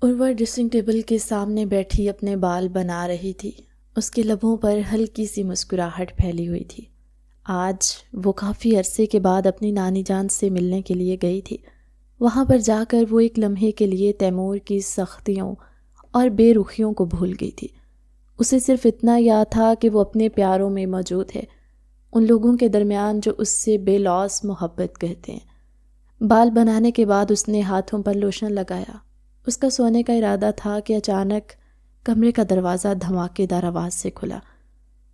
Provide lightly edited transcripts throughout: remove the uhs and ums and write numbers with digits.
عروہ dressing table کے سامنے بیٹھی اپنے بال بنا رہی تھی۔ اس کے لبوں پر ہلکی سی مسکراہٹ پھیلی ہوئی تھی۔ آج وہ کافی عرصے کے بعد اپنی نانی جان سے ملنے کے لیے گئی تھی۔ وہاں پر جا کر وہ ایک لمحے کے لیے تیمور کی سختیوں اور بے رخیوں کو بھول گئی تھی۔ اسے صرف اتنا یاد تھا کہ وہ اپنے پیاروں میں موجود ہے، ان لوگوں کے درمیان جو اس سے بے لوث محبت کرتے ہیں۔ بال بنانے کے بعد اس نے ہاتھوں پر لوشن لگایا۔ اس کا سونے کا ارادہ تھا کہ اچانک کمرے کا دروازہ دھماکے دار آواز سے کھلا۔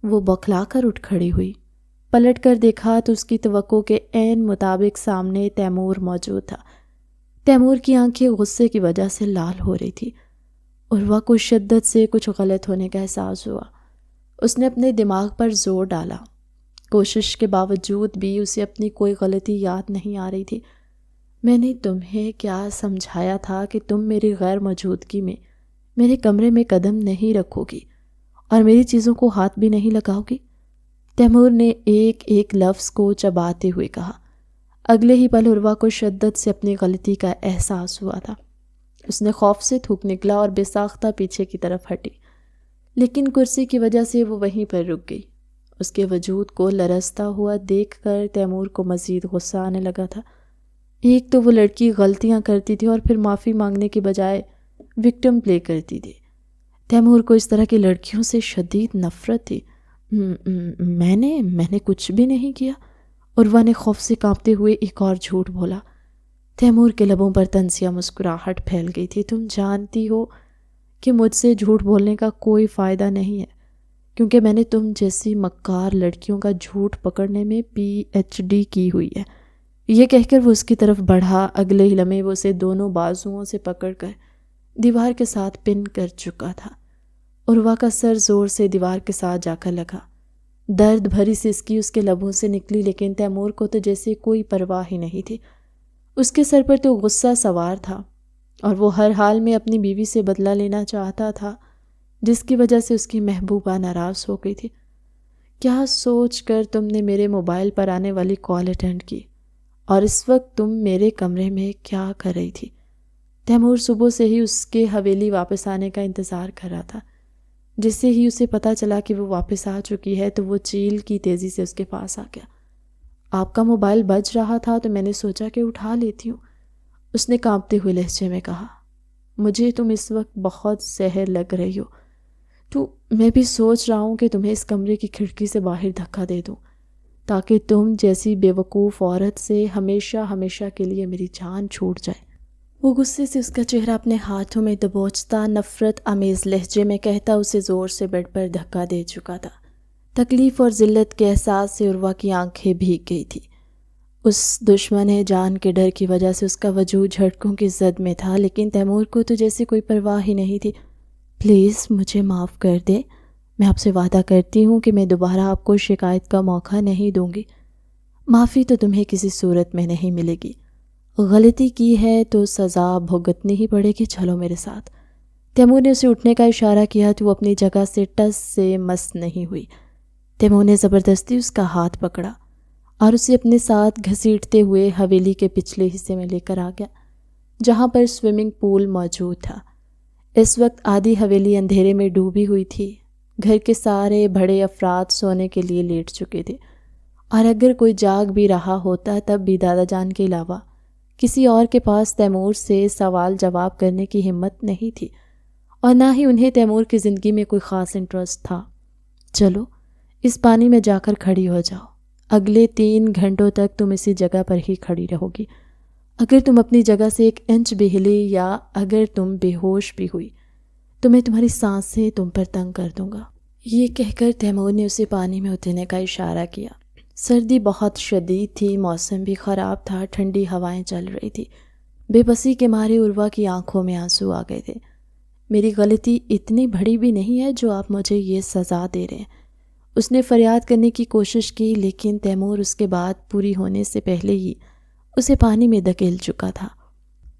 وہ بوکھلا کر اٹھ کھڑی ہوئی، پلٹ کر دیکھا تو اس کی توقع کے عین مطابق سامنے تیمور موجود تھا۔ تیمور کی آنکھیں غصے کی وجہ سے لال ہو رہی تھی۔ عروہ کو شدت سے کچھ غلط ہونے کا احساس ہوا۔ اس نے اپنے دماغ پر زور ڈالا۔ کوشش کے باوجود بھی اسے اپنی کوئی غلطی یاد نہیں آ رہی تھی۔ میں نے تمہیں کیا سمجھایا تھا کہ تم میری غیر موجودگی میں میرے کمرے میں قدم نہیں رکھو گی اور میری چیزوں کو ہاتھ بھی نہیں لگاؤ گی؟ تیمور نے ایک ایک لفظ کو چباتے ہوئے کہا۔ اگلے ہی پل عروہ کو شدت سے اپنی غلطی کا احساس ہوا تھا۔ اس نے خوف سے تھوک نکلا اور بے ساختہ پیچھے کی طرف ہٹی، لیکن کرسی کی وجہ سے وہ وہیں پر رک گئی۔ اس کے وجود کو لرزتا ہوا دیکھ کر تیمور کو مزید غصہ آنے لگا تھا۔ ایک تو وہ لڑکی غلطیاں کرتی تھی اور پھر معافی مانگنے کے بجائے وکٹم پلے کرتی تھی۔ تیمور کو اس طرح کی لڑکیوں سے شدید نفرت تھی۔ میں نے کچھ بھی نہیں کیا، عروہ نے خوف سے کانپتے ہوئے ایک اور جھوٹ بولا۔ تیمور کے لبوں پر طنزیہ مسکراہٹ پھیل گئی تھی۔ تم جانتی ہو کہ مجھ سے جھوٹ بولنے کا کوئی فائدہ نہیں ہے، کیونکہ میں نے تم جیسی مکار لڑکیوں کا جھوٹ پکڑنے میں PhD کی ہوئی ہے۔ یہ کہہ کر وہ اس کی طرف بڑھا۔ اگلے ہی لمحے وہ اسے دونوں بازوؤں سے پکڑ کر دیوار کے ساتھ پن کر چکا تھا۔ عروہ کا سر زور سے دیوار کے ساتھ جا کر لگا۔ درد بھری سسکی اس کے لبوں سے نکلی، لیکن تیمور کو تو جیسے کوئی پرواہ ہی نہیں تھی۔ اس کے سر پر تو غصہ سوار تھا اور وہ ہر حال میں اپنی بیوی سے بدلہ لینا چاہتا تھا، جس کی وجہ سے اس کی محبوبہ ناراض ہو گئی تھی۔ کیا سوچ کر تم نے میرے موبائل پر آنے والی کال اٹینڈ کی؟ اور اس وقت تم میرے کمرے میں کیا کر رہی تھی؟ تیمور صبح سے ہی اس کے حویلی واپس آنے کا انتظار کر رہا تھا۔ جس سے ہی اسے پتہ چلا کہ وہ واپس آ چکی ہے تو وہ چیل کی تیزی سے اس کے پاس آ گیا۔ آپ کا موبائل بج رہا تھا تو میں نے سوچا کہ اٹھا لیتی ہوں، اس نے کانپتے ہوئے لہجے میں کہا۔ مجھے تم اس وقت بہت زہر لگ رہی ہو، تو میں بھی سوچ رہا ہوں کہ تمہیں اس کمرے کی کھڑکی سے باہر دھکا دے دوں، تاکہ تم جیسی بے وقوف عورت سے ہمیشہ ہمیشہ کے لیے میری جان چھوٹ جائے۔ وہ غصے سے اس کا چہرہ اپنے ہاتھوں میں دبوچتا نفرت آمیز لہجے میں کہتا اسے زور سے بیڈ پر دھکا دے چکا تھا۔ تکلیف اور ذلت کے احساس سے عروہ کی آنکھیں بھیگ گئی تھی۔ اس دشمن جان کے ڈر کی وجہ سے اس کا وجود جھٹکوں کی زد میں تھا، لیکن تیمور کو تو جیسے کوئی پرواہ ہی نہیں تھی۔ پلیز مجھے معاف کر دے، میں آپ سے وعدہ کرتی ہوں کہ میں دوبارہ آپ کو شکایت کا موقع نہیں دوں گی۔ معافی تو تمہیں کسی صورت میں نہیں ملے گی، غلطی کی ہے تو سزا بھگتنی ہی پڑے گی، چلو میرے ساتھ۔ تیمور نے اسے اٹھنے کا اشارہ کیا تو وہ اپنی جگہ سے ٹس سے مس نہیں ہوئی۔ تیمور نے زبردستی اس کا ہاتھ پکڑا اور اسے اپنے ساتھ گھسیٹتے ہوئے حویلی کے پچھلے حصے میں لے کر آ گیا، جہاں پر سوئمنگ پول موجود تھا۔ اس وقت آدھی حویلی اندھیرے میں ڈوبی ہوئی تھی۔ گھر کے سارے بڑے افراد سونے کے لیے لیٹ چکے تھے، اور اگر کوئی جاگ بھی رہا ہوتا تب بھی دادا جان کے علاوہ کسی اور کے پاس تیمور سے سوال جواب کرنے کی ہمت نہیں تھی، اور نہ ہی انہیں تیمور کی زندگی میں کوئی خاص انٹرسٹ تھا۔ چلو اس پانی میں جا کر کھڑی ہو جاؤ، اگلے 3 گھنٹوں تک تم اسی جگہ پر ہی کھڑی رہو گی۔ اگر تم اپنی جگہ سے 1 انچ بھی ہلی یا اگر تم بے ہوش بھی ہوئی تو میں تمہاری سانسیں تم پر تنگ کر دوں گا۔ یہ کہہ کر تیمور نے اسے پانی میں اترنے کا اشارہ کیا۔ سردی بہت شدید تھی، موسم بھی خراب تھا، ٹھنڈی ہوائیں چل رہی تھی۔ بے بسی کے مارے عروہ کی آنکھوں میں آنسو آ گئے تھے۔ میری غلطی اتنی بڑی بھی نہیں ہے جو آپ مجھے یہ سزا دے رہے ہیں، اس نے فریاد کرنے کی کوشش کی، لیکن تیمور اس کے بات پوری ہونے سے پہلے ہی اسے پانی میں دھکیل چکا تھا۔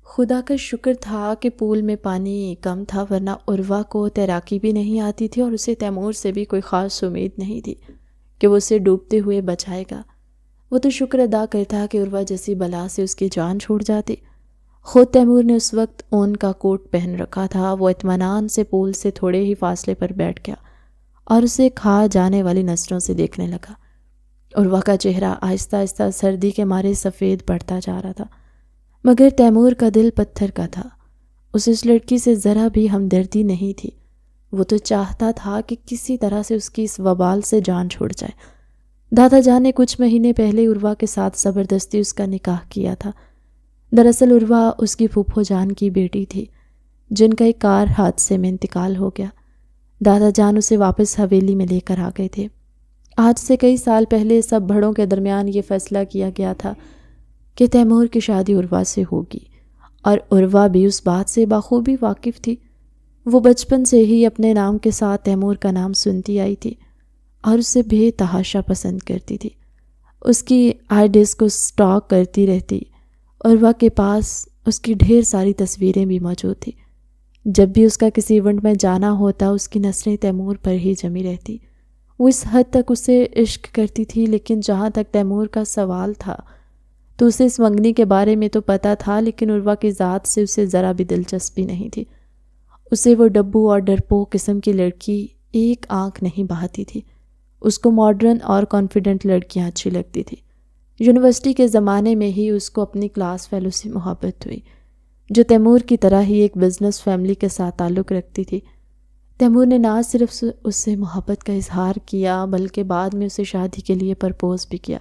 خدا کا شکر تھا کہ پول میں پانی کم تھا، ورنہ عروہ کو تیراکی بھی نہیں آتی تھی اور اسے تیمور سے بھی کوئی خاص امید نہیں تھی کہ وہ اسے ڈوبتے ہوئے بچائے گا۔ وہ تو شکر ادا کرتا کہ عروہ جیسی بلا سے اس کی جان چھوٹ جاتی۔ خود تیمور نے اس وقت اون کا کوٹ پہن رکھا تھا۔ وہ اطمینان سے پول سے تھوڑے ہی فاصلے پر بیٹھ گیا اور اسے کھا جانے والی نظروں سے دیکھنے لگا۔ عروہ کا چہرہ آہستہ آہستہ سردی کے مارے سفید پڑتا جا رہا تھا، مگر تیمور کا دل پتھر کا تھا۔ اسے اس لڑکی سے ذرا بھی ہمدردی نہیں تھی۔ وہ تو چاہتا تھا کہ کسی طرح سے اس کی اس وبال سے جان چھوڑ جائے۔ دادا جان نے کچھ مہینے پہلے عروہ کے ساتھ زبردستی اس کا نکاح کیا تھا۔ دراصل عروہ اس کی پھوپھو جان کی بیٹی تھی، جن کا ایک کار حادثے میں انتقال ہو گیا۔ دادا جان اسے واپس حویلی میں لے کر آ گئے تھے۔ آج سے کئی سال پہلے سب بڑوں کے درمیان یہ فیصلہ کیا گیا تھا کہ تیمور کی شادی عروہ سے ہوگی، اور عروہ بھی اس بات سے بخوبی واقف تھی۔ وہ بچپن سے ہی اپنے نام کے ساتھ تیمور کا نام سنتی آئی تھی اور اسے بے تحاشا پسند کرتی تھی۔ اس کی آئیڈیز کو سٹاک کرتی رہتی۔ عروہ کے پاس اس کی ڈھیر ساری تصویریں بھی موجود تھیں۔ جب بھی اس کا کسی ایونٹ میں جانا ہوتا اس کی نظریں تیمور پر ہی جمی رہتی۔ وہ اس حد تک اسے عشق کرتی تھی، لیکن جہاں تک تیمور کا سوال تھا تو اسے اس منگنی کے بارے میں تو پتہ تھا، لیکن عروہ کی ذات سے اسے ذرا بھی دلچسپی نہیں تھی۔ اسے وہ ڈبو اور ڈرپوک قسم کی لڑکی ایک آنکھ نہیں بہاتی تھی۔ اس کو ماڈرن اور کانفیڈنٹ لڑکیاں اچھی لگتی تھی۔ یونیورسٹی کے زمانے میں ہی اس کو اپنی کلاس فیلو سے محبت ہوئی، جو تیمور کی طرح ہی ایک بزنس فیملی کے ساتھ تعلق رکھتی تھی۔ تیمور نے نہ صرف اس سے محبت کا اظہار کیا بلکہ بعد میں اسے شادی کے لیے پرپوز بھی کیا،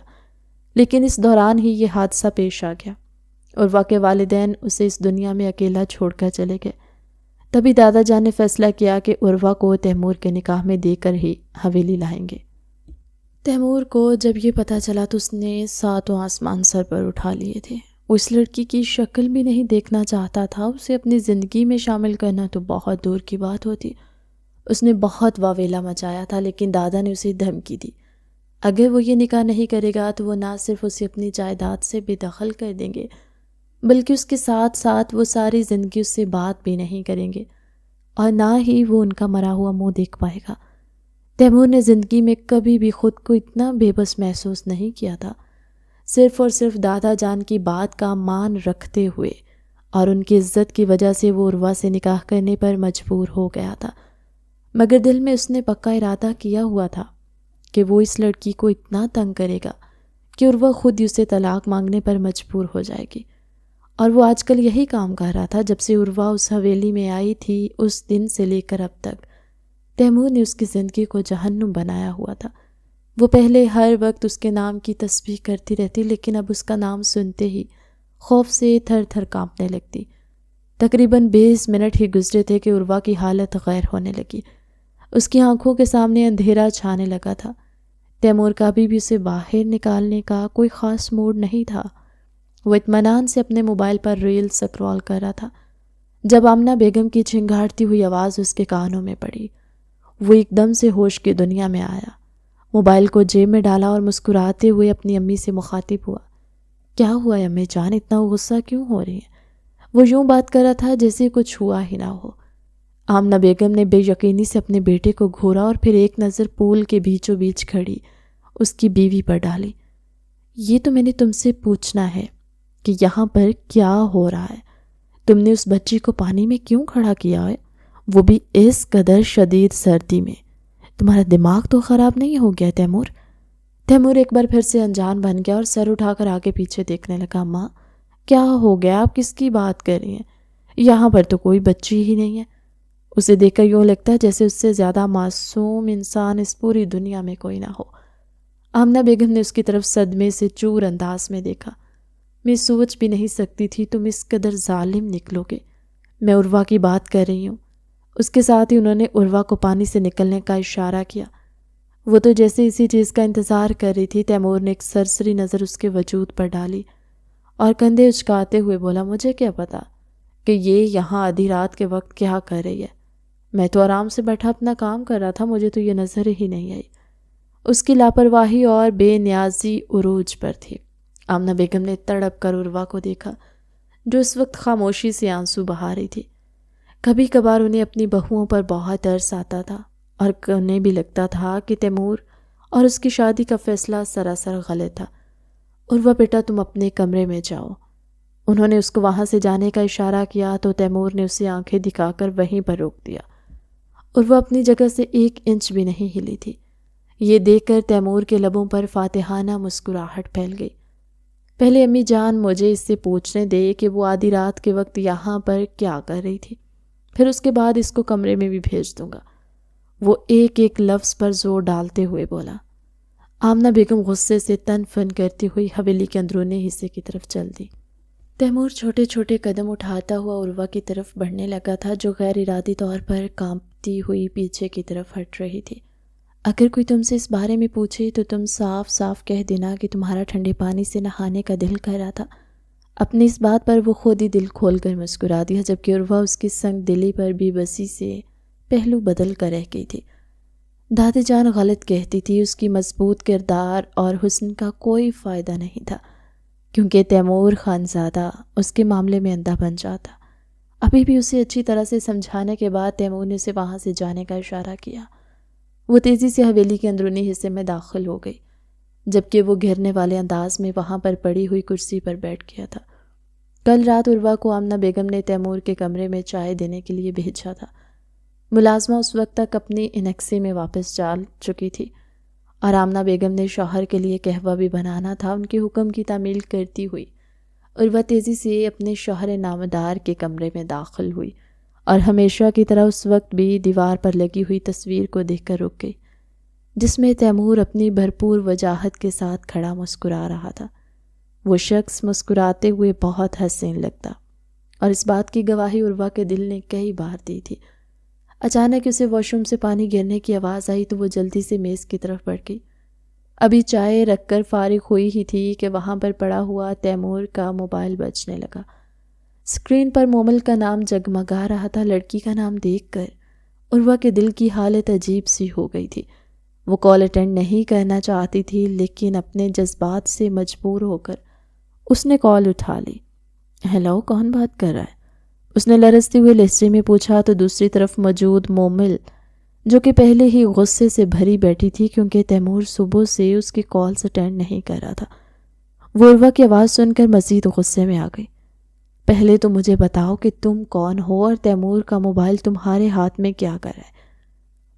لیکن اس دوران ہی یہ حادثہ پیش آ گیا۔ عروہ کے والدین اسے اس دنیا میں اکیلا چھوڑ کر چلے گئے۔ تبھی دادا جان نے فیصلہ کیا کہ عروہ کو تیمور کے نکاح میں دے کر ہی حویلی لائیں گے۔ تیمور کو جب یہ پتہ چلا تو اس نے ساتوں آسمان سر پر اٹھا لیے تھے۔ وہ اس لڑکی کی شکل بھی نہیں دیکھنا چاہتا تھا، اسے اپنی زندگی میں شامل کرنا تو بہت دور کی بات ہوتی۔ اس نے بہت واویلا مچایا تھا، لیکن دادا نے اسے دھمکی دی۔ اگر وہ یہ نکاح نہیں کرے گا تو وہ نہ صرف اسے اپنی جائیداد سے بے دخل کر دیں گے، بلکہ اس کے ساتھ ساتھ وہ ساری زندگی اس سے بات بھی نہیں کریں گے، اور نہ ہی وہ ان کا مرا ہوا منہ دیکھ پائے گا۔ تیمور نے زندگی میں کبھی بھی خود کو اتنا بے بس محسوس نہیں کیا تھا، صرف اور صرف دادا جان کی بات کا مان رکھتے ہوئے، اور ان کی عزت کی وجہ سے وہ عروہ سے نکاح کرنے پر مجبور ہو گیا تھا۔ مگر دل میں اس نے پکا ارادہ کیا ہوا تھا کہ وہ اس لڑکی کو اتنا تنگ کرے گا کہ عروہ خود ہی اسے طلاق مانگنے پر مجبور ہو جائے گی۔ اور وہ آج کل یہی کام کر رہا تھا۔ جب سے عروہ اس حویلی میں آئی تھی اس دن سے لے کر اب تک تیمور نے اس کی زندگی کو جہنم بنایا ہوا تھا۔ وہ پہلے ہر وقت اس کے نام کی تسبیح کرتی رہتی، لیکن اب اس کا نام سنتے ہی خوف سے تھر تھر کانپنے لگتی۔ تقریباً 20 منٹ ہی گزرے تھے کہ عروہ کی حالت غیر ہونے لگی۔ اس کی آنکھوں کے سامنے اندھیرا چھانے لگا تھا۔ تیمور کا ابھی بھی اسے باہر نکالنے کا کوئی خاص موڈ نہیں تھا۔ وہ اطمینان سے اپنے موبائل پر ریل سکرول کر رہا تھا جب آمنہ بیگم کی چنگھاڑتی ہوئی آواز اس کے کانوں میں پڑی۔ وہ ایک دم سے ہوش کی دنیا میں آیا، موبائل کو جیب میں ڈالا اور مسکراتے ہوئے اپنی امی سے مخاطب ہوا۔ کیا ہوا ہے امی جان، اتنا غصہ کیوں ہو رہی ہیں؟ وہ یوں بات کر رہا تھا جیسے کچھ ہوا ہی نہ ہو۔ آمنہ بیگم نے بے یقینی سے اپنے بیٹے کو گھورا اور پھر ایک نظر پول کے بیچوں بیچ کھڑی اس کی بیوی پر ڈالی۔ یہ تو میں نے تم سے پوچھنا ہے کہ یہاں پر کیا ہو رہا ہے؟ تم نے اس بچی کو پانی میں کیوں کھڑا کیا ہے، وہ بھی اس قدر شدید سردی میں؟ تمہارا دماغ تو خراب نہیں ہو گیا تیمور؟ تیمور ایک بار پھر سے انجان بن گیا اور سر اٹھا کر آگے پیچھے دیکھنے لگا۔ ماں کیا ہو گیا، آپ کس کی بات کر رہی ہیں؟ یہاں پر تو کوئی بچی ہی نہیں ہے۔ اسے دیکھ کر یوں لگتا ہے جیسے اس سے زیادہ معصوم انسان اس پوری دنیا میں کوئی نہ ہو۔ آمنہ بیگم نے اس کی طرف صدمے سے چور انداز میں دیکھا۔ میں سوچ بھی نہیں سکتی تھی تم اس قدر ظالم نکلو گے۔ میں عروہ کی بات کر رہی ہوں۔ اس کے ساتھ ہی انہوں نے عروہ کو پانی سے نکلنے کا اشارہ کیا۔ وہ تو جیسے اسی چیز کا انتظار کر رہی تھی۔ تیمور نے ایک سرسری نظر اس کے وجود پر ڈالی اور کندھے اچکاتے ہوئے بولا، مجھے کیا پتا کہ یہ یہاں آدھی رات کے وقت کیا کر رہی ہے؟ میں تو آرام سے بیٹھا اپنا کام کر رہا تھا، مجھے تو یہ نظر ہی نہیں آئی۔ اس کی لاپرواہی اور بے نیازی عروج پر تھی۔ آمنہ بیگم نے تڑپ کر عروہ کو دیکھا جو اس وقت خاموشی سے آنسو بہا رہی تھی۔ کبھی کبھار انہیں اپنی بہوؤں پر بہت ترس آتا تھا اور انہیں بھی لگتا تھا کہ تیمور اور اس کی شادی کا فیصلہ سراسر غلط تھا۔ عروہ بیٹا تم اپنے کمرے میں جاؤ، انہوں نے اس کو وہاں سے جانے کا اشارہ کیا تو تیمور نے اسے آنکھیں دکھا کر وہیں پر روک دیا اور وہ اپنی جگہ سے 1 انچ بھی نہیں ہلی تھی۔ یہ دیکھ کر تیمور کے لبوں پر فاتحانہ مسکراہٹ پھیل گئی۔ پہلے امی جان مجھے اس سے پوچھنے دے کہ وہ آدھی رات کے وقت یہاں پر کیا کر رہی تھی، پھر اس کے بعد اس کو کمرے میں بھی بھیج دوں گا، وہ ایک ایک لفظ پر زور ڈالتے ہوئے بولا۔ آمنہ بیگم غصے سے تن فن کرتی ہوئی حویلی کے اندرونی حصے کی طرف چل دی۔ تیمور چھوٹے چھوٹے قدم اٹھاتا ہوا عروہ کی طرف بڑھنے لگا تھا، جو غیر ارادی طور پر کانپتی ہوئی پیچھے کی طرف ہٹ رہی تھی۔ اگر کوئی تم سے اس بارے میں پوچھے تو تم صاف صاف کہہ دینا کہ تمہارا ٹھنڈے پانی سے نہانے کا دل کر رہا تھا۔ اپنی اس بات پر وہ خود ہی دل کھول کر مسکرا دیا، جبکہ عروہ اس کی سنگ دلی پر بے بسی سے پہلو بدل کر رہ گئی تھی۔ دادی جان غلط کہتی تھی، اس کی مضبوط کردار اور حسن کا کوئی فائدہ نہیں تھا، کیونکہ تیمور خانزادہ اس کے معاملے میں اندھا بن جاتا۔ ابھی بھی اسے اچھی طرح سے سمجھانے کے بعد تیمور نے اسے وہاں سے جانے کا اشارہ کیا۔ وہ تیزی سے حویلی کے اندرونی حصے میں داخل ہو گئی، جبکہ وہ گھرنے والے انداز میں وہاں پر پڑی ہوئی کرسی پر بیٹھ گیا تھا۔ کل رات عروہ کو آمنہ بیگم نے تیمور کے کمرے میں چائے دینے کے لیے بھیجا تھا۔ ملازمہ اس وقت تک اپنی انکسی میں واپس جا چکی تھی اور آمنہ بیگم نے شوہر کے لیے قہوہ بھی بنانا تھا۔ ان کے حکم کی تعمیل کرتی ہوئی عروہ تیزی سے اپنے شوہر نامدار کے کمرے میں داخل ہوئی اور ہمیشہ کی طرح اس وقت بھی دیوار پر لگی ہوئی تصویر کو دیکھ کر رک گئی، جس میں تیمور اپنی بھرپور وجاہت کے ساتھ کھڑا مسکرا رہا تھا۔ وہ شخص مسکراتے ہوئے بہت حسین لگتا، اور اس بات کی گواہی عروہ کے دل نے کئی بار دی تھی۔ اچانک اسے واش روم سے پانی گرنے کی آواز آئی تو وہ جلدی سے میز کی طرف بڑھ گئی۔ ابھی چائے رکھ کر فارغ ہوئی ہی تھی کہ وہاں پر پڑا ہوا تیمور کا موبائل بجنے لگا۔ اسکرین پر مومل کا نام جگمگا رہا تھا۔ لڑکی کا نام دیکھ کر عروہ کے دل کی حالت عجیب سی ہو گئی تھی۔ وہ کال اٹینڈ نہیں کرنا چاہتی تھی، لیکن اپنے جذبات سے مجبور ہو کر اس نے کال اٹھا لی۔ ہیلو، کون بات کر رہا ہے؟ اس نے لرزتے ہوئے لہجے میں پوچھا تو دوسری طرف موجود مومل، جو کہ پہلے ہی غصے سے بھری بیٹھی تھی کیونکہ تیمور صبح سے اس کی کالز اٹینڈ نہیں کر رہا تھا، وہ عروہ کی آواز سن کر مزید غصے میں آ گئی۔ پہلے تو مجھے بتاؤ کہ تم کون ہو اور تیمور کا موبائل تمہارے ہاتھ میں کیا کر رہا ہے؟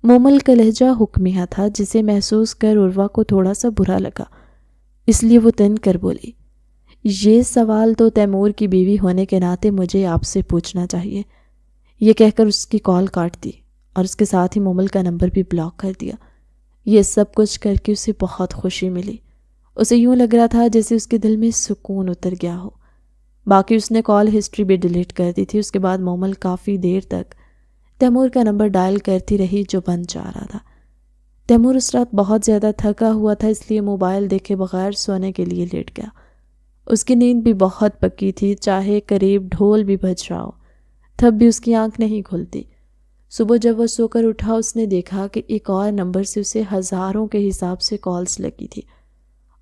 مومل کا لہجہ حکمیہ تھا، جسے محسوس کر عروہ کو تھوڑا سا برا لگا، اس لیے وہ تن کر بولی، یہ سوال تو تیمور کی بیوی ہونے کے ناطے مجھے آپ سے پوچھنا چاہیے۔ یہ کہہ کر اس کی کال کاٹ دی اور اس کے ساتھ ہی مومل کا نمبر بھی بلاک کر دیا۔ یہ سب کچھ کر کے اسے بہت خوشی ملی۔ اسے یوں لگ رہا تھا جیسے اس کے دل میں سکون اتر گیا ہو۔ باقی اس نے کال ہسٹری بھی ڈیلیٹ کر دی تھی۔ اس کے بعد مومل کافی دیر تک تیمور کا نمبر ڈائل کرتی رہی جو بند جا رہا تھا۔ تیمور اس رات بہت زیادہ تھکا ہوا تھا، اس لیے موبائل دیکھے بغیر سونے کے لیے لیٹ گیا۔ اس کی نیند بھی بہت پکی تھی، چاہے قریب ڈھول بھی بج رہا ہو، تب بھی اس کی آنکھ نہیں کھلتی۔ صبح جب وہ سو کر اٹھا، اس نے دیکھا کہ ایک اور نمبر سے اسے ہزاروں کے حساب سے کالز لگی تھی۔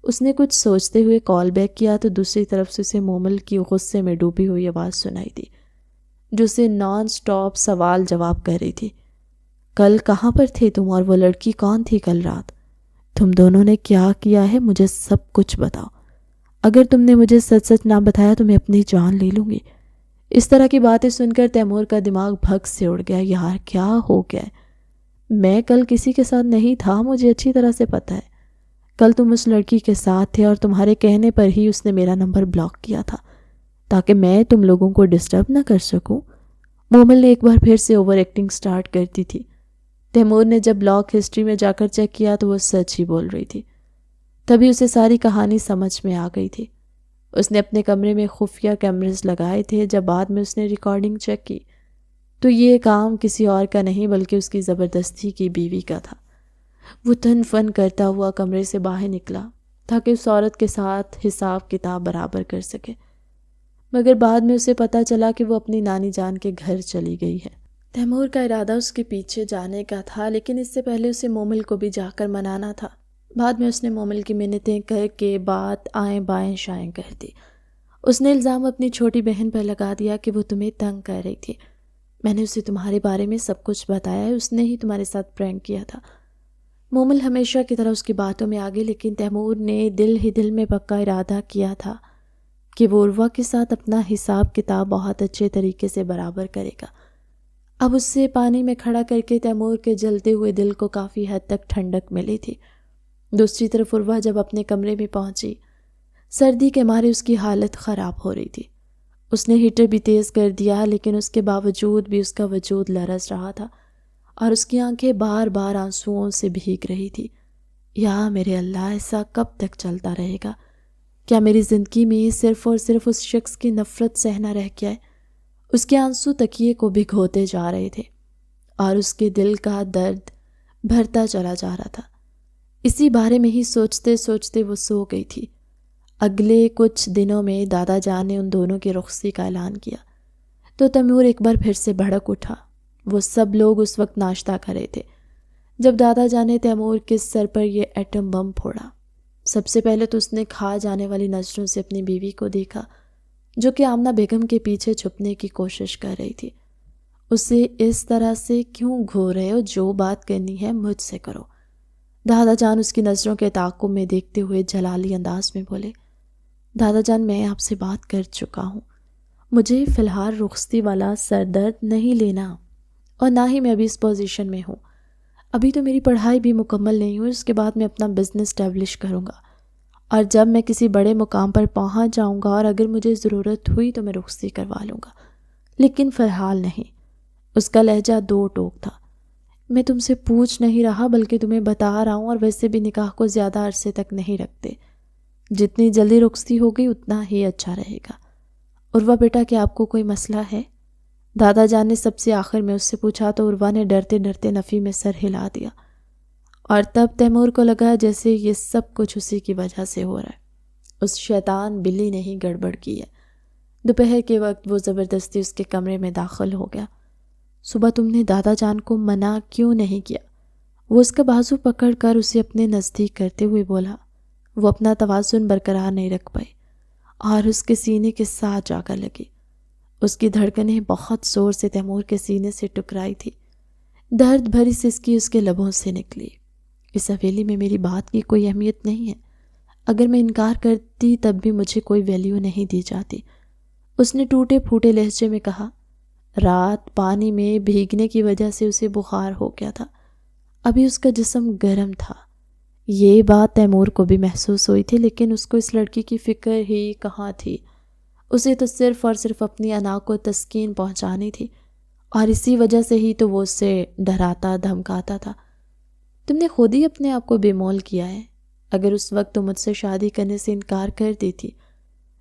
اس نے کچھ سوچتے ہوئے کال بیک کیا تو دوسری طرف سے اسے مومل کی غصے میں ڈوبی ہوئی آواز سنائی دی، جو اسے نان سٹاپ سوال جواب کر رہی تھی۔ کل کہاں پر تھے تم اور وہ لڑکی کون تھی کل رات؟ تم دونوں نے کیا کیا ہے مجھے سب کچھ بتاؤ۔ اگر تم نے مجھے سچ سچ نہ بتایا تو میں اپنی جان لے لوں گی۔ اس طرح کی باتیں سن کر تیمور کا دماغ بھگ سے اڑ گیا۔ یار کیا ہو گیا ہے؟ میں کل کسی کے ساتھ نہیں تھا، مجھے اچھی طرح سے پتہ ہے۔ کل تم اس لڑکی کے ساتھ تھے اور تمہارے کہنے پر ہی اس نے میرا نمبر بلاک کیا تھا تاکہ میں تم لوگوں کو ڈسٹرب نہ کر سکوں۔ مومل نے ایک بار پھر سے اوور ایکٹنگ سٹارٹ کر دی تھی۔ تیمور نے جب بلاک ہسٹری میں جا کر چیک کیا تو وہ سچ ہی بول رہی تھی۔ تبھی اسے ساری کہانی سمجھ میں آ گئی تھی۔ اس نے اپنے کمرے میں خفیہ کیمرز لگائے تھے۔ جب بعد میں اس نے ریکارڈنگ چیک کی تو یہ کام کسی اور کا نہیں بلکہ اس کی زبردستی کی بیوی کا تھا۔ وہ تن فن کرتا ہوا کمرے سے باہر نکلا تاکہ اس عورت کے ساتھ حساب کتاب برابر کر سکے، مگر بعد میں اسے پتہ چلا کہ وہ اپنی نانی جان کے گھر چلی گئی ہے۔ تیمور کا ارادہ اس کے پیچھے جانے کا تھا، لیکن اس سے پہلے اسے مومل کو بھی جا کر منانا تھا۔ بعد میں اس نے مومل کی منتیں کر کے بات آئیں بائیں شائیں کر دی۔ اس نے الزام اپنی چھوٹی بہن پر لگا دیا کہ وہ تمہیں تنگ کر رہی تھی۔ میں نے اسے تمہارے بارے میں سب کچھ بتایا ہے، اس نے ہی تمہارے ساتھ پرینک کیا تھا۔ مومل ہمیشہ کی طرح اس کی باتوں میں آگے، لیکن تیمور نے دل ہی دل میں پکا ارادہ کیا تھا کہ وہ عروہ کے ساتھ اپنا حساب کتاب بہت اچھے طریقے سے برابر کرے گا۔ اب اس سے پانی میں کھڑا کر کے تیمور کے جلتے ہوئے دل کو کافی حد تک ٹھنڈک ملی تھی۔ دوسری طرف عروہ جب اپنے کمرے میں پہنچی، سردی کے مارے اس کی حالت خراب ہو رہی تھی۔ اس نے ہیٹر بھی تیز کر دیا، لیکن اس کے باوجود بھی اس کا وجود لرز رہا تھا اور اس کی آنکھیں بار بار آنسوؤں سے بھیگ رہی تھی۔ یا میرے اللہ، ایسا کب تک چلتا رہے گا؟ کیا میری زندگی میں صرف اور صرف اس شخص کی نفرت سہنا رہ گیا ہے؟ اس کے آنسو تکیے کو بھگوتے جا رہے تھے اور اس کے دل کا درد بھرتا چلا جا رہا تھا۔ اسی بارے میں ہی سوچتے سوچتے وہ سو گئی تھی۔ اگلے کچھ دنوں میں دادا جان نے ان دونوں کی رخصتی کا اعلان کیا تو تیمور ایک بار پھر سے بھڑک اٹھا۔ وہ سب لوگ اس وقت ناشتہ کر رہے تھے جب دادا جان نے تیمور کے سر پر یہ ایٹم بم پھوڑا۔ سب سے پہلے تو اس نے کھا جانے والی نظروں سے اپنی بیوی کو دیکھا، جو کہ آمنہ بیگم کے پیچھے چھپنے کی کوشش کر رہی تھی۔ اسے اس طرح سے کیوں گھور رہے ہو؟ جو بات کرنی ہے مجھ سے کرو۔ دادا جان اس کی نظروں کے تعاقب میں دیکھتے ہوئے جلالی انداز میں بولے، دادا جان، میں آپ سے بات کر چکا ہوں، مجھے فی الحال رخصتی والا سر درد نہیں لینا، اور نہ ہی میں ابھی اس پوزیشن میں ہوں۔ ابھی تو میری پڑھائی بھی مکمل نہیں ہوئی، اس کے بعد میں اپنا بزنس اسٹیبلش کروں گا، اور جب میں کسی بڑے مقام پر پہنچ جاؤں گا اور اگر مجھے ضرورت ہوئی تو میں رخصتی کروا لوں گا، لیکن فی الحال نہیں۔ اس کا لہجہ دو ٹوک تھا۔ میں تم سے پوچھ نہیں رہا بلکہ تمہیں بتا رہا ہوں، اور ویسے بھی نکاح کو زیادہ عرصے تک نہیں رکھتے، جتنی جلدی رخصتی ہو گئی اتنا ہی اچھا رہے گا۔ عروہ بیٹا، کیا آپ کو کوئی مسئلہ ہے؟ دادا جان نے سب سے آخر میں اس سے پوچھا تو عروہ نے ڈرتے ڈرتے نفی میں سر ہلا دیا، اور تب تیمور کو لگا جیسے یہ سب کچھ اسی کی وجہ سے ہو رہا ہے۔ اس شیطان بلی نے ہی گڑبڑ کی ہے۔ دوپہر کے وقت وہ زبردستی اس کے کمرے میں داخل ہو گیا۔ صبح تم نے دادا جان کو منع کیوں نہیں کیا؟ وہ اس کا بازو پکڑ کر اسے اپنے نزدیک کرتے ہوئے بولا۔ وہ اپنا توازن برقرار نہیں رکھ پائی اور اس کے سینے کے ساتھ جا کر لگی۔ اس کی دھڑکنیں بہت زور سے تیمور کے سینے سے ٹکرائی تھی۔ درد بھری سسکی اس کے لبوں سے نکلی۔ اس حویلی میں میری بات کی کوئی اہمیت نہیں ہے، اگر میں انکار کرتی تب بھی مجھے کوئی ویلیو نہیں دی جاتی۔ اس نے ٹوٹے پھوٹے لہجے میں کہا۔ رات پانی میں بھیگنے کی وجہ سے اسے بخار ہو گیا تھا، ابھی اس کا جسم گرم تھا۔ یہ بات تیمور کو بھی محسوس ہوئی تھی، لیکن اس کو اس لڑکی کی فکر ہی کہاں تھی۔ اسے تو صرف اور صرف اپنی انا کو تسکین پہنچانی تھی، اور اسی وجہ سے ہی تو وہ اسے ڈراتا دھمکاتا تھا۔ تم نے خود ہی اپنے آپ کو بے مول کیا ہے۔ اگر اس وقت تم مجھ سے شادی کرنے سے انکار کر دیتی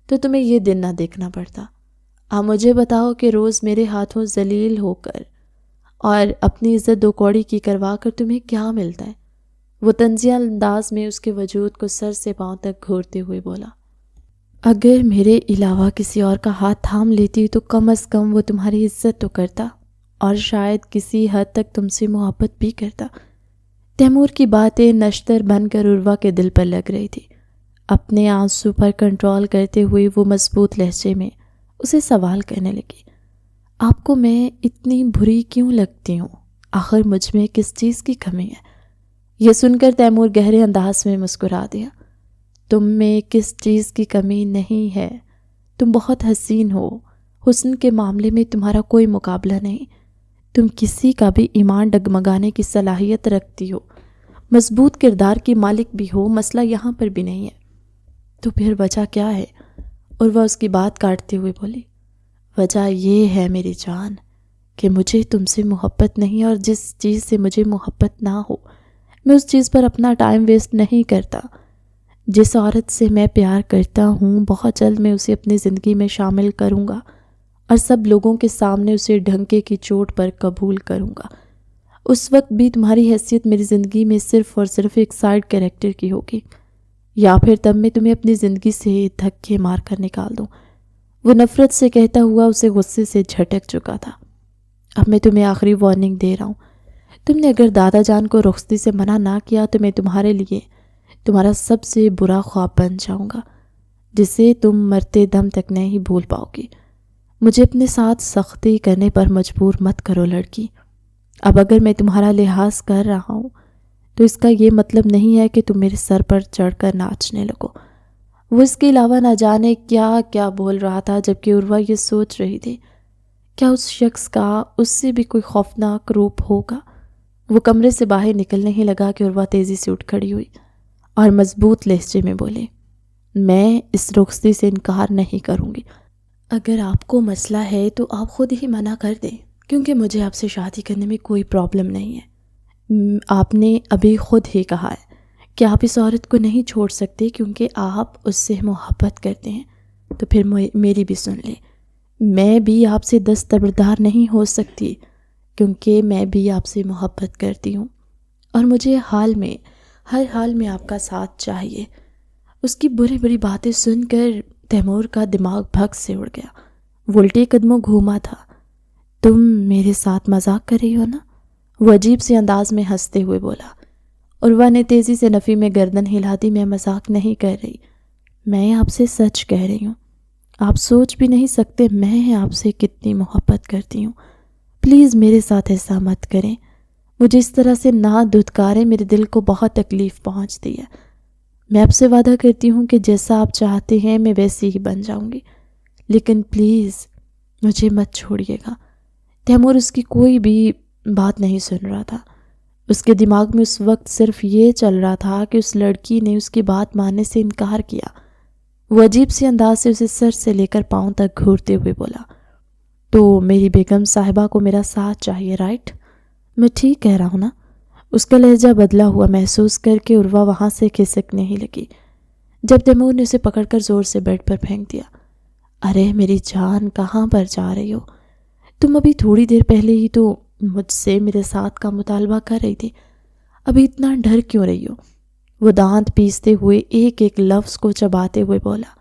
تو تمہیں یہ دن نہ دیکھنا پڑتا۔ اب مجھے بتاؤ کہ روز میرے ہاتھوں ذلیل ہو کر اور اپنی عزت دو کوڑی کی کروا کر تمہیں کیا ملتا ہے؟ وہ طنزیہ انداز میں اس کے وجود کو سر سے پاؤں تک گھورتے ہوئے بولا۔ اگر میرے علاوہ کسی اور کا ہاتھ تھام لیتی تو کم از کم وہ تمہاری عزت تو کرتا، اور شاید کسی حد تک تم سے محبت بھی کرتا۔ تیمور کی باتیں نشتر بن کر عروہ کے دل پر لگ رہی تھی۔ اپنے آنسو پر کنٹرول کرتے ہوئے وہ مضبوط لہجے میں اسے سوال کرنے لگی۔ آپ کو میں اتنی بری کیوں لگتی ہوں؟ آخر مجھ میں کس چیز کی کمی ہے؟ یہ سن کر تیمور گہرے انداز میں مسکرا دیا۔ تم میں کس چیز کی کمی نہیں ہے، تم بہت حسین ہو، حسن کے معاملے میں تمہارا کوئی مقابلہ نہیں، تم کسی کا بھی ایمان ڈگمگانے کی صلاحیت رکھتی ہو، مضبوط کردار کی مالک بھی ہو، مسئلہ یہاں پر بھی نہیں ہے۔ تو پھر وجہ کیا ہے؟ اور وہ اس کی بات کاٹتے ہوئے بولی، وجہ یہ ہے میری جان کہ مجھے تم سے محبت نہیں، اور جس چیز سے مجھے محبت نہ ہو میں اس چیز پر اپنا ٹائم ویسٹ نہیں کرتا۔ جس عورت سے میں پیار کرتا ہوں بہت جلد میں اسے اپنی زندگی میں شامل کروں گا، اور سب لوگوں کے سامنے اسے ڈھنکے کی چوٹ پر قبول کروں گا۔ اس وقت بھی تمہاری حیثیت میری زندگی میں صرف اور صرف ایک سائیڈ کریکٹر کی ہوگی، یا پھر تب میں تمہیں اپنی زندگی سے دھکے مار کر نکال دوں۔ وہ نفرت سے کہتا ہوا اسے غصے سے جھٹک چکا تھا۔ اب میں تمہیں آخری وارننگ دے رہا ہوں، تم نے اگر دادا جان کو رخصتی سے منع نہ کیا تو میں تمہارے لیے تمہارا سب سے برا خواب بن جاؤں گا، جسے تم مرتے دم تک نہیں بھول پاؤ گی۔ مجھے اپنے ساتھ سختی کرنے پر مجبور مت کرو لڑکی۔ اب اگر میں تمہارا لحاظ کر رہا ہوں تو اس کا یہ مطلب نہیں ہے کہ تم میرے سر پر چڑھ کر ناچنے لگو۔ وہ اس کے علاوہ نہ جانے کیا کیا بول رہا تھا، جبکہ عروہ یہ سوچ رہی تھی کیا اس شخص کا اس سے بھی کوئی خوفناک روپ ہوگا۔ وہ کمرے سے باہر نکلنے ہی لگا کہ عروہ تیزی سے اٹھ کھڑی ہوئی اور مضبوط لہجے میں بولی، میں اس رخصتی سے انکار نہیں کروں گی۔ اگر آپ کو مسئلہ ہے تو آپ خود ہی منع کر دیں، کیونکہ مجھے آپ سے شادی کرنے میں کوئی پرابلم نہیں ہے۔ آپ نے ابھی خود ہی کہا ہے کہ آپ اس عورت کو نہیں چھوڑ سکتے کیونکہ آپ اس سے محبت کرتے ہیں، تو پھر میری بھی سن لیں۔ میں بھی آپ سے دستبردار نہیں ہو سکتی کیونکہ میں بھی آپ سے محبت کرتی ہوں اور مجھے ہر حال میں آپ کا ساتھ چاہیے۔ اس کی بری بری باتیں سن کر تیمور کا دماغ بھگ سے اڑ گیا۔ وہ الٹے قدموں گھوما تھا۔ تم میرے ساتھ مذاق کر رہی ہو نا؟ وہ عجیب سے انداز میں ہنستے ہوئے بولا۔ عروہ نے تیزی سے نفی میں گردن ہلا دی۔ میں مذاق نہیں کر رہی، میں آپ سے سچ کہہ رہی ہوں۔ آپ سوچ بھی نہیں سکتے میں آپ سے کتنی محبت کرتی ہوں۔ پلیز میرے ساتھ ایسا مت کریں، مجھے اس طرح سے نہ دھتکاریں، میرے دل کو بہت تکلیف پہنچتی ہے۔ میں آپ سے وعدہ کرتی ہوں کہ جیسا آپ چاہتے ہیں میں ویسی ہی بن جاؤں گی، لیکن پلیز مجھے مت چھوڑیے گا۔ تیمور اس کی کوئی بھی بات نہیں سن رہا تھا۔ اس کے دماغ میں اس وقت صرف یہ چل رہا تھا کہ اس لڑکی نے اس کی بات ماننے سے انکار کیا۔ وہ عجیب سی انداز سے اسے سر سے لے کر پاؤں تک گھورتے ہوئے بولا، تو میری بیگم صاحبہ کو میرا ساتھ چاہیے، رائٹ؟ میں ٹھیک کہہ رہا ہوں نا؟ اس کا لہجہ بدلا ہوا محسوس کر کے عروہ وہاں سے کھسکنے ہی لگی، جب تیمور نے اسے پکڑ کر زور سے بیڈ پر پھینک دیا۔ ارے میری جان، کہاں پر جا رہی ہو؟ تم ابھی تھوڑی دیر پہلے ہی تو مجھ سے میرے ساتھ کا مطالبہ کر رہی تھی، ابھی اتنا ڈر کیوں رہی ہو؟ وہ دانت پیستے ہوئے ایک ایک لفظ کو چباتے ہوئے بولا،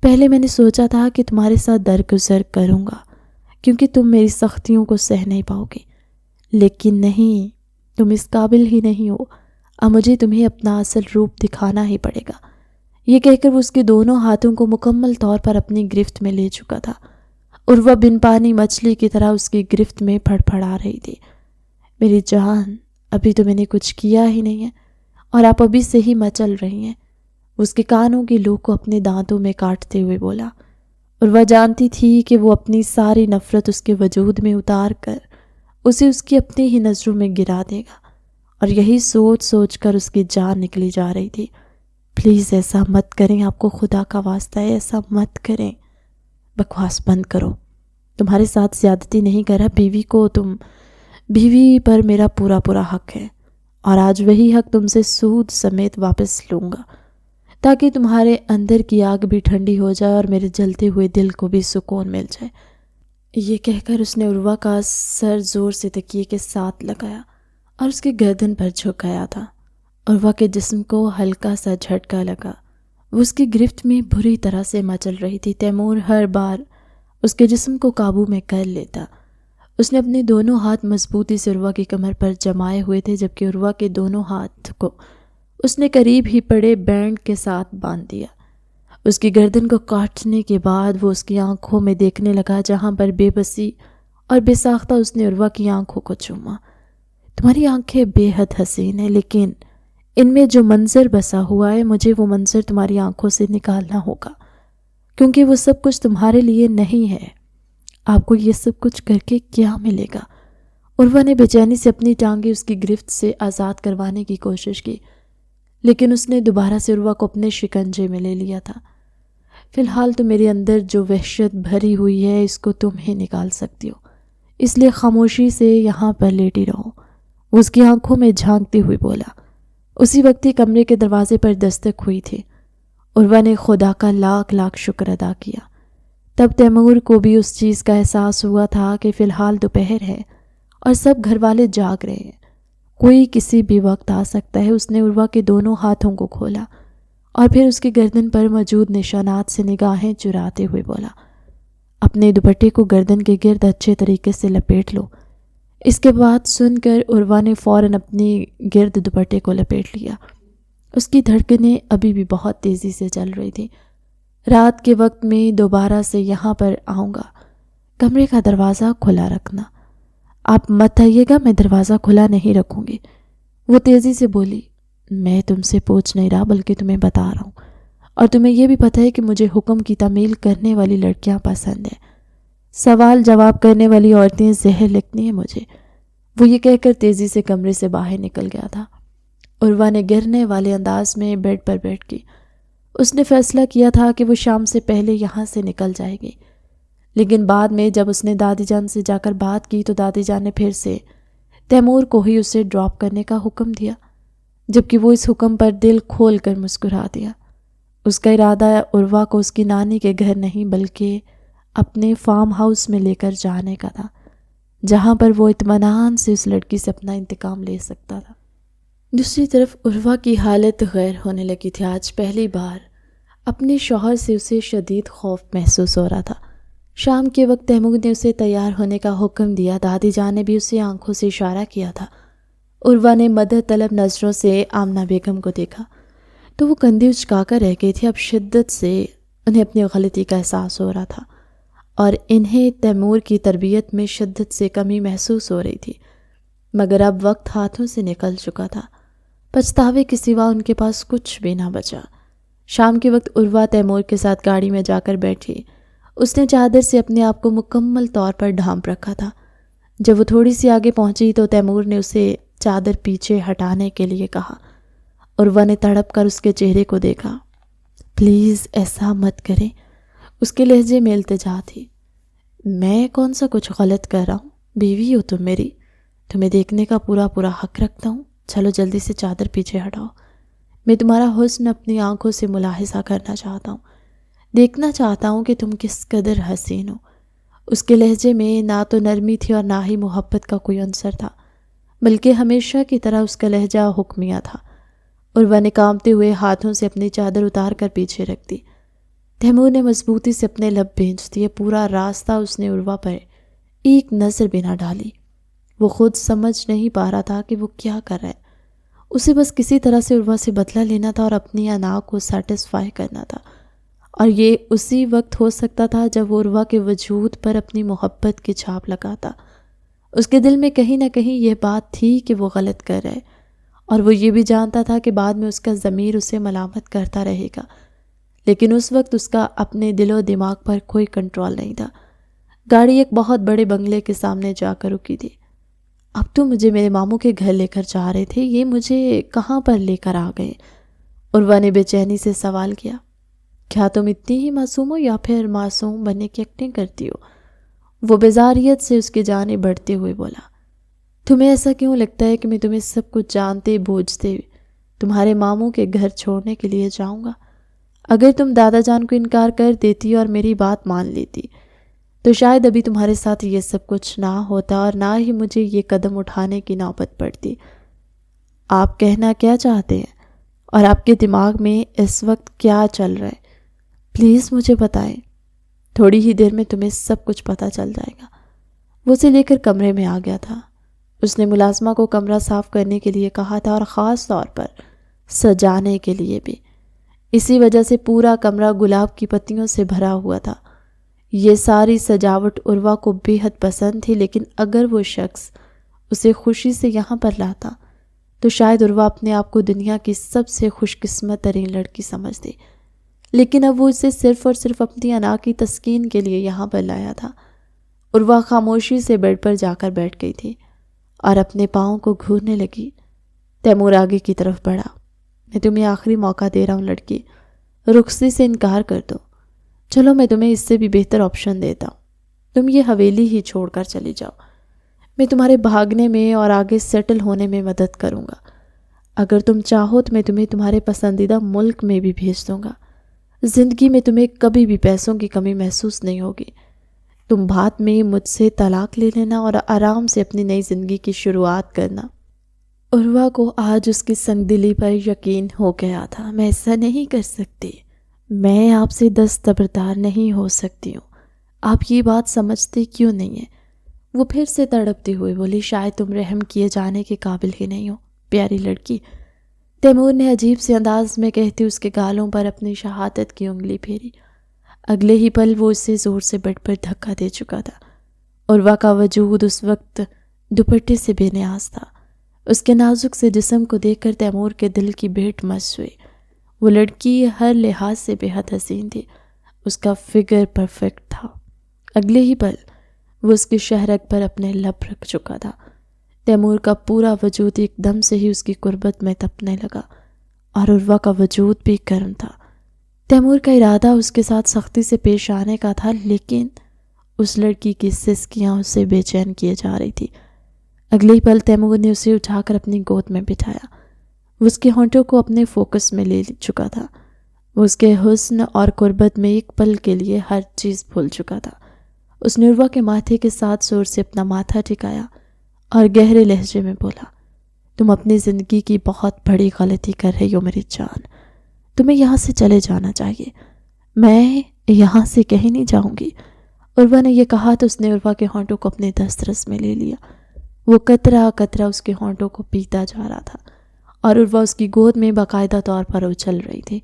پہلے میں نے سوچا تھا کہ تمہارے ساتھ درگزر کروں گا کیونکہ تم میری سختیوں کو سہ نہیں پاؤ گے، لیکن نہیں، تم اس قابل ہی نہیں ہو، اب مجھے تمہیں اپنا اصل روپ دکھانا ہی پڑے گا۔ یہ کہہ کر وہ اس کے دونوں ہاتھوں کو مکمل طور پر اپنی گرفت میں لے چکا تھا اور وہ بن پانی مچھلی کی طرح اس کی گرفت میں پھڑ پھڑا رہی تھی۔ میری جان، ابھی تو میں نے کچھ کیا ہی نہیں ہے اور آپ ابھی سے ہی مچل رہی ہیں۔ اس کے کانوں کی لو کو اپنے دانتوں میں کاٹتے ہوئے بولا، اور وہ جانتی تھی کہ وہ اپنی ساری نفرت اس کے وجود میں اتار کر اسے اس کی اپنی ہی نظروں میں گرا دے گا، اور یہی سوچ سوچ کر اس کی جان نکلی جا رہی تھی۔ پلیز ایسا مت کریں، آپ کو خدا کا واسطہ ہے، ایسا مت کریں۔ بکواس بند کرو، تمہارے ساتھ زیادتی نہیں کر رہا، بیوی پر میرا پورا حق ہے، اور آج وہی حق تم سے سود سمیت واپس لوں گا تاکہ تمہارے اندر کی آگ بھی ٹھنڈی ہو جائے اور میرے جلتے ہوئے دل کو بھی سکون مل جائے۔ یہ کہہ کر اس نے عروہ کا سر زور سے تکیے کے ساتھ لگایا اور اس کے گردن پر جھک گیا تھا۔ عروہ کے جسم کو ہلکا سا جھٹکا لگا، وہ اس کی گرفت میں بری طرح سے مچل رہی تھی۔ تیمور ہر بار اس کے جسم کو قابو میں کر لیتا۔ اس نے اپنے دونوں ہاتھ مضبوطی سے عروہ کی کمر پر جمائے ہوئے تھے، جبکہ عروہ کے دونوں ہاتھ کو اس نے قریب ہی پڑے بینڈ کے ساتھ باندھ دیا۔ اس کی گردن کو کاٹنے کے بعد وہ اس کی آنکھوں میں دیکھنے لگا، جہاں پر بے بسی اور بے ساختہ اس نے عروہ کی آنکھوں کو چوما۔ تمہاری آنکھیں بے حد حسین ہیں، لیکن ان میں جو منظر بسا ہوا ہے، مجھے وہ منظر تمہاری آنکھوں سے نکالنا ہوگا، کیونکہ وہ سب کچھ تمہارے لیے نہیں ہے۔ آپ کو یہ سب کچھ کر کے کیا ملے گا؟ عروہ نے بے چینی سے اپنی ٹانگیں اس کی گرفت سے آزاد کروانے کی کوشش کی، لیکن اس نے دوبارہ سے عروہ کو اپنے شکنجے میں لے لیا تھا۔ فی الحال تو میرے اندر جو وحشت بھری ہوئی ہے، اس کو تم ہی نکال سکتی ہو، اس لیے خاموشی سے یہاں پر لیٹی رہو۔ وہ اس کی آنکھوں میں جھانکتے ہوئے بولا۔ اسی وقت ہی کمرے کے دروازے پر دستک ہوئی تھی۔ عروہ نے خدا کا لاکھ لاکھ شکر ادا کیا۔ تب تیمور کو بھی اس چیز کا احساس ہوا تھا کہ فی الحال دوپہر ہے اور سب گھر والے جاگ رہے ہیں، کوئی کسی بھی وقت آ سکتا ہے۔ اس نے عروہ کے دونوں ہاتھوں کو کھولا اور پھر اس کی گردن پر موجود نشانات سے نگاہیں چراتے ہوئے بولا، اپنے دوپٹے کو گردن کے گرد اچھے طریقے سے لپیٹ لو۔ اس کے بعد سن کر عروہ نے فوراً اپنی گرد دوپٹے کو لپیٹ لیا۔ اس کی دھڑکنیں ابھی بھی بہت تیزی سے چل رہی تھیں۔ رات کے وقت میں دوبارہ سے یہاں پر آؤں گا، کمرے کا دروازہ کھلا رکھنا۔ آپ مت آئیے گا، میں دروازہ کھلا نہیں رکھوں گی۔ وہ تیزی سے بولی، میں تم سے پوچھ نہیں رہا بلکہ تمہیں بتا رہا ہوں۔ اور تمہیں یہ بھی پتہ ہے کہ مجھے حکم کی تعمیل کرنے والی لڑکیاں پسند ہیں، سوال جواب کرنے والی عورتیں زہر لگتی ہیں مجھے۔ وہ یہ کہہ کر تیزی سے کمرے سے باہر نکل گیا تھا۔ عروہ نے گرنے والے انداز میں بیڈ پر بیٹھ کی۔ اس نے فیصلہ کیا تھا کہ وہ شام سے پہلے یہاں سے نکل جائے گی، لیکن بعد میں جب اس نے دادی جان سے جا کر بات کی تو دادی جان نے پھر سے تیمور کو ہی اسے ڈراپ کرنے کا حکم دیا، جبکہ وہ اس حکم پر دل کھول کر مسکرا دیا۔ اس کا ارادہ عروہ کو اس کی نانی کے گھر نہیں بلکہ اپنے فارم ہاؤس میں لے کر جانے کا تھا، جہاں پر وہ اطمینان سے اس لڑکی سے اپنا انتقام لے سکتا تھا۔ دوسری طرف عروہ کی حالت غیر ہونے لگی تھی۔ آج پہلی بار اپنے شوہر سے اسے شدید خوف محسوس ہو رہا تھا۔ شام کے وقت تیمور نے اسے تیار ہونے کا حکم دیا۔ دادی جان نے بھی اسے آنکھوں سے اشارہ کیا تھا۔ عروہ نے مدد طلب نظروں سے آمنہ بیگم کو دیکھا تو وہ کندھے اچکا کر رہ گئی تھی۔ اب شدت سے انہیں اپنی غلطی کا احساس ہو رہا تھا اور انہیں تیمور کی تربیت میں شدت سے کمی محسوس ہو رہی تھی، مگر اب وقت ہاتھوں سے نکل چکا تھا۔ پچھتاوے کے سوا ان کے پاس کچھ بھی نہ بچا۔ شام کے وقت عروہ تیمور کے ساتھ گاڑی میں جا کر بیٹھی۔ اس نے چادر سے اپنے آپ کو مکمل طور پر ڈھانپ رکھا تھا۔ جب وہ تھوڑی سی آگے پہنچی تو تیمور نے اسے چادر پیچھے ہٹانے کے لیے کہا۔ عروہ نے تڑپ کر اس کے چہرے کو دیکھا۔ پلیز ایسا مت کریں، اس کے لہجے میں التجا تھی۔ میں کون سا کچھ غلط کر رہا ہوں؟ بیوی ہو تم میری، تمہیں دیکھنے کا پورا حق رکھتا ہوں۔ چلو جلدی سے چادر پیچھے ہٹاؤ۔ میں تمہارا حسن اپنی آنکھوں سے ملاحظہ کرنا چاہتا ہوں، دیکھنا چاہتا ہوں کہ تم کس قدر حسین ہو۔ اس کے لہجے میں نہ تو نرمی تھی اور نہ ہی محبت کا کوئی عنصر تھا، بلکہ ہمیشہ کی طرح اس کا لہجہ حکمیہ تھا۔ عروہ نے کانپتے ہوئے ہاتھوں سے اپنی چادر اتار کر پیچھے رکھ دی۔ تیمور نے مضبوطی سے اپنے لب بھینچ دیے۔ پورا راستہ اس نے عروہ پر ایک نظر بھی نہ ڈالی۔ وہ خود سمجھ نہیں پا رہا تھا کہ وہ کیا کر رہا ہے۔ اسے بس کسی طرح سے عروہ سے بدلہ لینا تھا اور اپنی انا کو سیٹسفائی کرنا تھا، اور یہ اسی وقت ہو سکتا تھا جب وہ عروہ کے وجود پر اپنی محبت کی چھاپ لگاتا۔ اس کے دل میں کہیں نہ کہیں یہ بات تھی کہ وہ غلط کر رہا ہے، اور وہ یہ بھی جانتا تھا کہ بعد میں اس کا ضمیر اسے ملامت کرتا رہے گا، لیکن اس وقت اس کا اپنے دل و دماغ پر کوئی کنٹرول نہیں تھا۔ گاڑی ایک بہت بڑے بنگلے کے سامنے جا کر رکی تھی۔ اب تو مجھے میرے ماموں کے گھر لے کر جا رہے تھے، یہ مجھے کہاں پر لے کر آ گئے؟ عروہ نے بے چینی سے سوال کیا۔ کیا تم اتنی ہی معصوم ہو یا پھر معصوم بننے کی ایکٹنگ کرتی ہو؟ وہ بیزاریت سے اس کی جانب بڑھتے ہوئے بولا۔ تمہیں ایسا کیوں لگتا ہے کہ میں تمہیں سب کچھ جانتے بوجھتے تمہارے ماموں کے گھر چھوڑنے کے لیے جاؤں گا؟ اگر تم دادا جان کو انکار کر دیتی اور میری بات مان لیتی تو شاید ابھی تمہارے ساتھ یہ سب کچھ نہ ہوتا اور نہ ہی مجھے یہ قدم اٹھانے کی نوبت پڑتی۔ آپ کہنا کیا چاہتے ہیں اور آپ کے دماغ میں اس وقت کیا چل رہا ہے؟ پلیز مجھے بتائیں، تھوڑی ہی دیر میں تمہیں سب کچھ پتہ چل جائے گا۔ وہ اسے لے کر کمرے میں آ گیا تھا۔ اس نے ملازمہ کو کمرہ صاف کرنے کے لیے کہا تھا اور خاص طور پر سجانے کے لیے بھی۔ اسی وجہ سے پورا کمرہ گلاب کی پتیوں سے بھرا ہوا تھا۔ یہ ساری سجاوٹ عروہ کو بے حد پسند تھی، لیکن اگر وہ شخص اسے خوشی سے یہاں پر لاتا تو شاید عروہ اپنے آپ کو دنیا کی سب سے خوش قسمت ترین لڑکی سمجھتی، لیکن اب وہ اسے صرف اور صرف اپنی انا کی تسکین کے لیے یہاں پر لایا تھا۔ عروہ خاموشی سے بیڈ پر جا کر بیٹھ گئی تھی اور اپنے پاؤں کو گھورنے لگی۔ تیمور آگے کی طرف بڑھا۔ میں تمہیں آخری موقع دے رہا ہوں لڑکی، رخصتی سے انکار کر دو۔ چلو میں تمہیں اس سے بھی بہتر آپشن دیتا ہوں، تم یہ حویلی ہی چھوڑ کر چلی جاؤ۔ میں تمہارے بھاگنے میں اور آگے سیٹل ہونے میں مدد کروں گا۔ اگر تم چاہو تو میں تمہیں تمہارے پسندیدہ ملک میں بھی بھیج دوں گا۔ زندگی میں تمہیں کبھی بھی پیسوں کی کمی محسوس نہیں ہوگی۔ تم بعد میں مجھ سے طلاق لے لینا اور آرام سے اپنی نئی زندگی کی شروعات کرنا۔ عروہ کو آج اس کی سنگ دلی پر یقین ہو گیا تھا۔ میں ایسا نہیں کر سکتی، میں آپ سے دستبردار نہیں ہو سکتی ہوں۔ آپ یہ بات سمجھتے کیوں نہیں ہیں؟ وہ پھر سے تڑپتے ہوئے بولی۔ شاید تم رحم کیے جانے کے قابل ہی نہیں ہو پیاری لڑکی، تیمور نے عجیب سے انداز میں کہتے اس کے گالوں پر اپنی شہادت کی انگلی پھیری۔ اگلے ہی پل وہ اسے زور سے بیڈ پر دھکا دے چکا تھا۔ عروہ کا وجود اس وقت دوپٹے سے بے نیاز تھا۔ اس کے نازک سے جسم کو دیکھ کر تیمور کے دل کی بیٹ مس ہوئی۔ وہ لڑکی ہر لحاظ سے بے حد حسین تھی۔ اس کا فگر پرفیکٹ تھا۔ اگلے ہی پل وہ اس کی شہرک پر اپنے لب رکھ چکا تھا۔ تیمور کا پورا وجود ایک دم سے ہی اس کی قربت میں تپنے لگا، اور عروہ کا وجود بھی گرم تھا۔ تیمور کا ارادہ اس کے ساتھ سختی سے پیش آنے کا تھا، لیکن اس لڑکی کی سسکیاں اسے بے چین کیے جا رہی تھی۔ اگلے ہی پل تیمور نے اسے اٹھا کر اپنی گود میں بٹھایا۔ وہ اس کے ہونٹوں کو اپنے فوکس میں لے چکا تھا۔ وہ اس کے حسن اور قربت میں ایک پل کے لیے ہر چیز بھول چکا تھا۔ اس نے عروہ کے ماتھے کے ساتھ زور سے اپنا ماتھا ٹھکایا اور گہرے لہجے میں بولا، تم اپنی زندگی کی بہت بڑی غلطی کر رہی ہو میری جان۔ تمہیں یہاں سے چلے جانا چاہیے۔ میں یہاں سے کہیں نہیں جاؤں گی۔ عروہ نے یہ کہا تو اس نے عروہ کے ہونٹوں کو اپنے دسترس میں لے لیا۔ وہ قطرہ قطرہ اس کے ہونٹوں کو پیتا جا رہا تھا، اور عروہ اس کی گود میں باقاعدہ طور پر اچھل رہی تھی،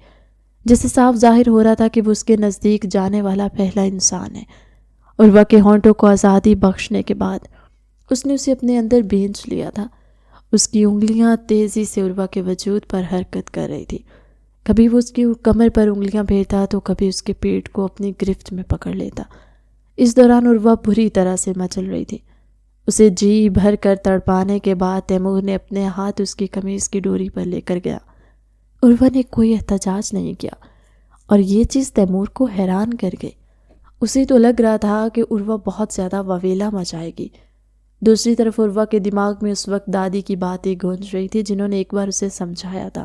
جسے صاف ظاہر ہو رہا تھا کہ وہ اس کے نزدیک جانے والا پہلا انسان ہے۔ عروہ کے ہونٹوں کو آزادی بخشنے کے بعد اس نے اسے اپنے اندر بھینچ لیا تھا۔ اس کی انگلیاں تیزی سے عروہ کے وجود پر حرکت کر رہی تھی۔ کبھی وہ اس کی کمر پر انگلیاں پھیرتا تو کبھی اس کے پیٹ کو اپنی گرفت میں پکڑ لیتا۔ اس دوران عروہ بری طرح سے مچل رہی تھی۔ اسے جی بھر کر تڑپانے کے بعد تیمور نے اپنے ہاتھ اس کی قمیض کی ڈوری پر لے کر گیا۔ عروہ نے کوئی احتجاج نہیں کیا، اور یہ چیز تیمور کو حیران کر گئی۔ اسے تو لگ رہا تھا کہ عروہ بہت زیادہ وویلا مچائے گی۔ دوسری طرف عروہ کے دماغ میں اس وقت دادی کی باتیں گونج رہی تھی، جنہوں نے ایک بار اسے سمجھایا تھا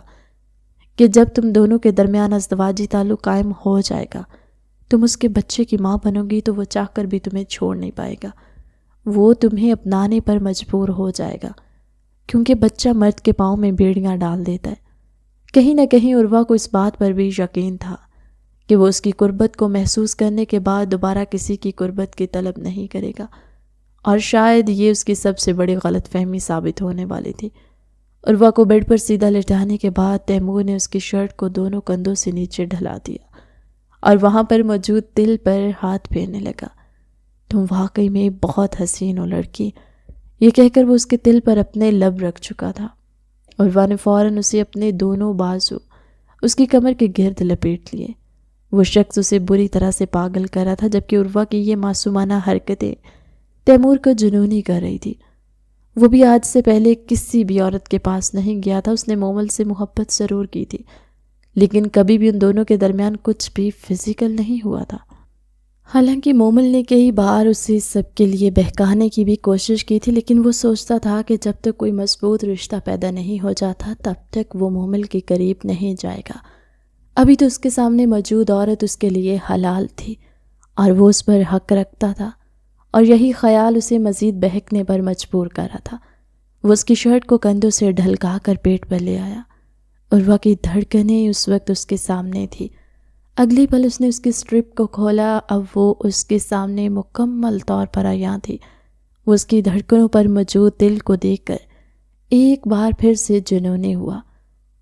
کہ جب تم دونوں کے درمیان ازدواجی تعلق قائم ہو جائے گا، تم اس کے بچے کی ماں بنو گی تو وہ چاہ کر بھی تمہیں چھوڑ نہیں پائے گا۔ وہ تمہیں اپنانے پر مجبور ہو جائے گا، کیونکہ بچہ مرد کے پاؤں میں بیڑیاں ڈال دیتا ہے۔ کہیں نہ کہیں عروہ کو اس بات پر بھی یقین تھا کہ وہ اس کی قربت کو محسوس کرنے کے بعد دوبارہ کسی کی قربت کی طلب نہیں کرے گا، اور شاید یہ اس کی سب سے بڑی غلط فہمی ثابت ہونے والی تھی۔ عروہ کو بیڈ پر سیدھا لٹانے کے بعد تیمور نے اس کی شرٹ کو دونوں کندھوں سے نیچے ڈھلا دیا اور وہاں پر موجود تل پر ہاتھ پھیرنے لگا۔ تم واقعی میں بہت حسین ہو لڑکی، یہ کہہ کر وہ اس کے تل پر اپنے لب رکھ چکا تھا۔ عروہ نے فوراً اسے اپنے دونوں بازو اس کی کمر کے گرد لپیٹ لیے۔ وہ شخص اسے بری طرح سے پاگل کر رہا تھا، جبکہ عروہ کی یہ معصومانہ حرکتیں تیمور کو جنونی کر رہی تھی۔ وہ بھی آج سے پہلے کسی بھی عورت کے پاس نہیں گیا تھا۔ اس نے مومل سے محبت ضرور کی تھی، لیکن کبھی بھی ان دونوں کے درمیان کچھ بھی فزیکل نہیں ہوا تھا۔ حالانکہ مومل نے کئی بار اسے سب کے لیے بہکانے کی بھی کوشش کی تھی، لیکن وہ سوچتا تھا کہ جب تک کوئی مضبوط رشتہ پیدا نہیں ہو جاتا تب تک وہ مومل کے قریب نہیں جائے گا۔ ابھی تو اس کے سامنے موجود عورت اس کے لیے حلال تھی، اور وہ اس پر حق رکھتا تھا، اور یہی خیال اسے مزید بہکنے پر مجبور کر رہا تھا۔ وہ اس کی شرٹ کو کندھوں سے ڈھلکا کر پیٹ پر لے آیا۔ عروہ کی دھڑکنیں اس وقت اس کے سامنے تھی۔ اگلی پل اس نے اس کی سٹرپ کو کھولا۔ اب وہ اس کے سامنے مکمل طور پر عیاں تھی۔ وہ اس کی دھڑکنوں پر موجود دل کو دیکھ کر ایک بار پھر سے جنونی ہوا۔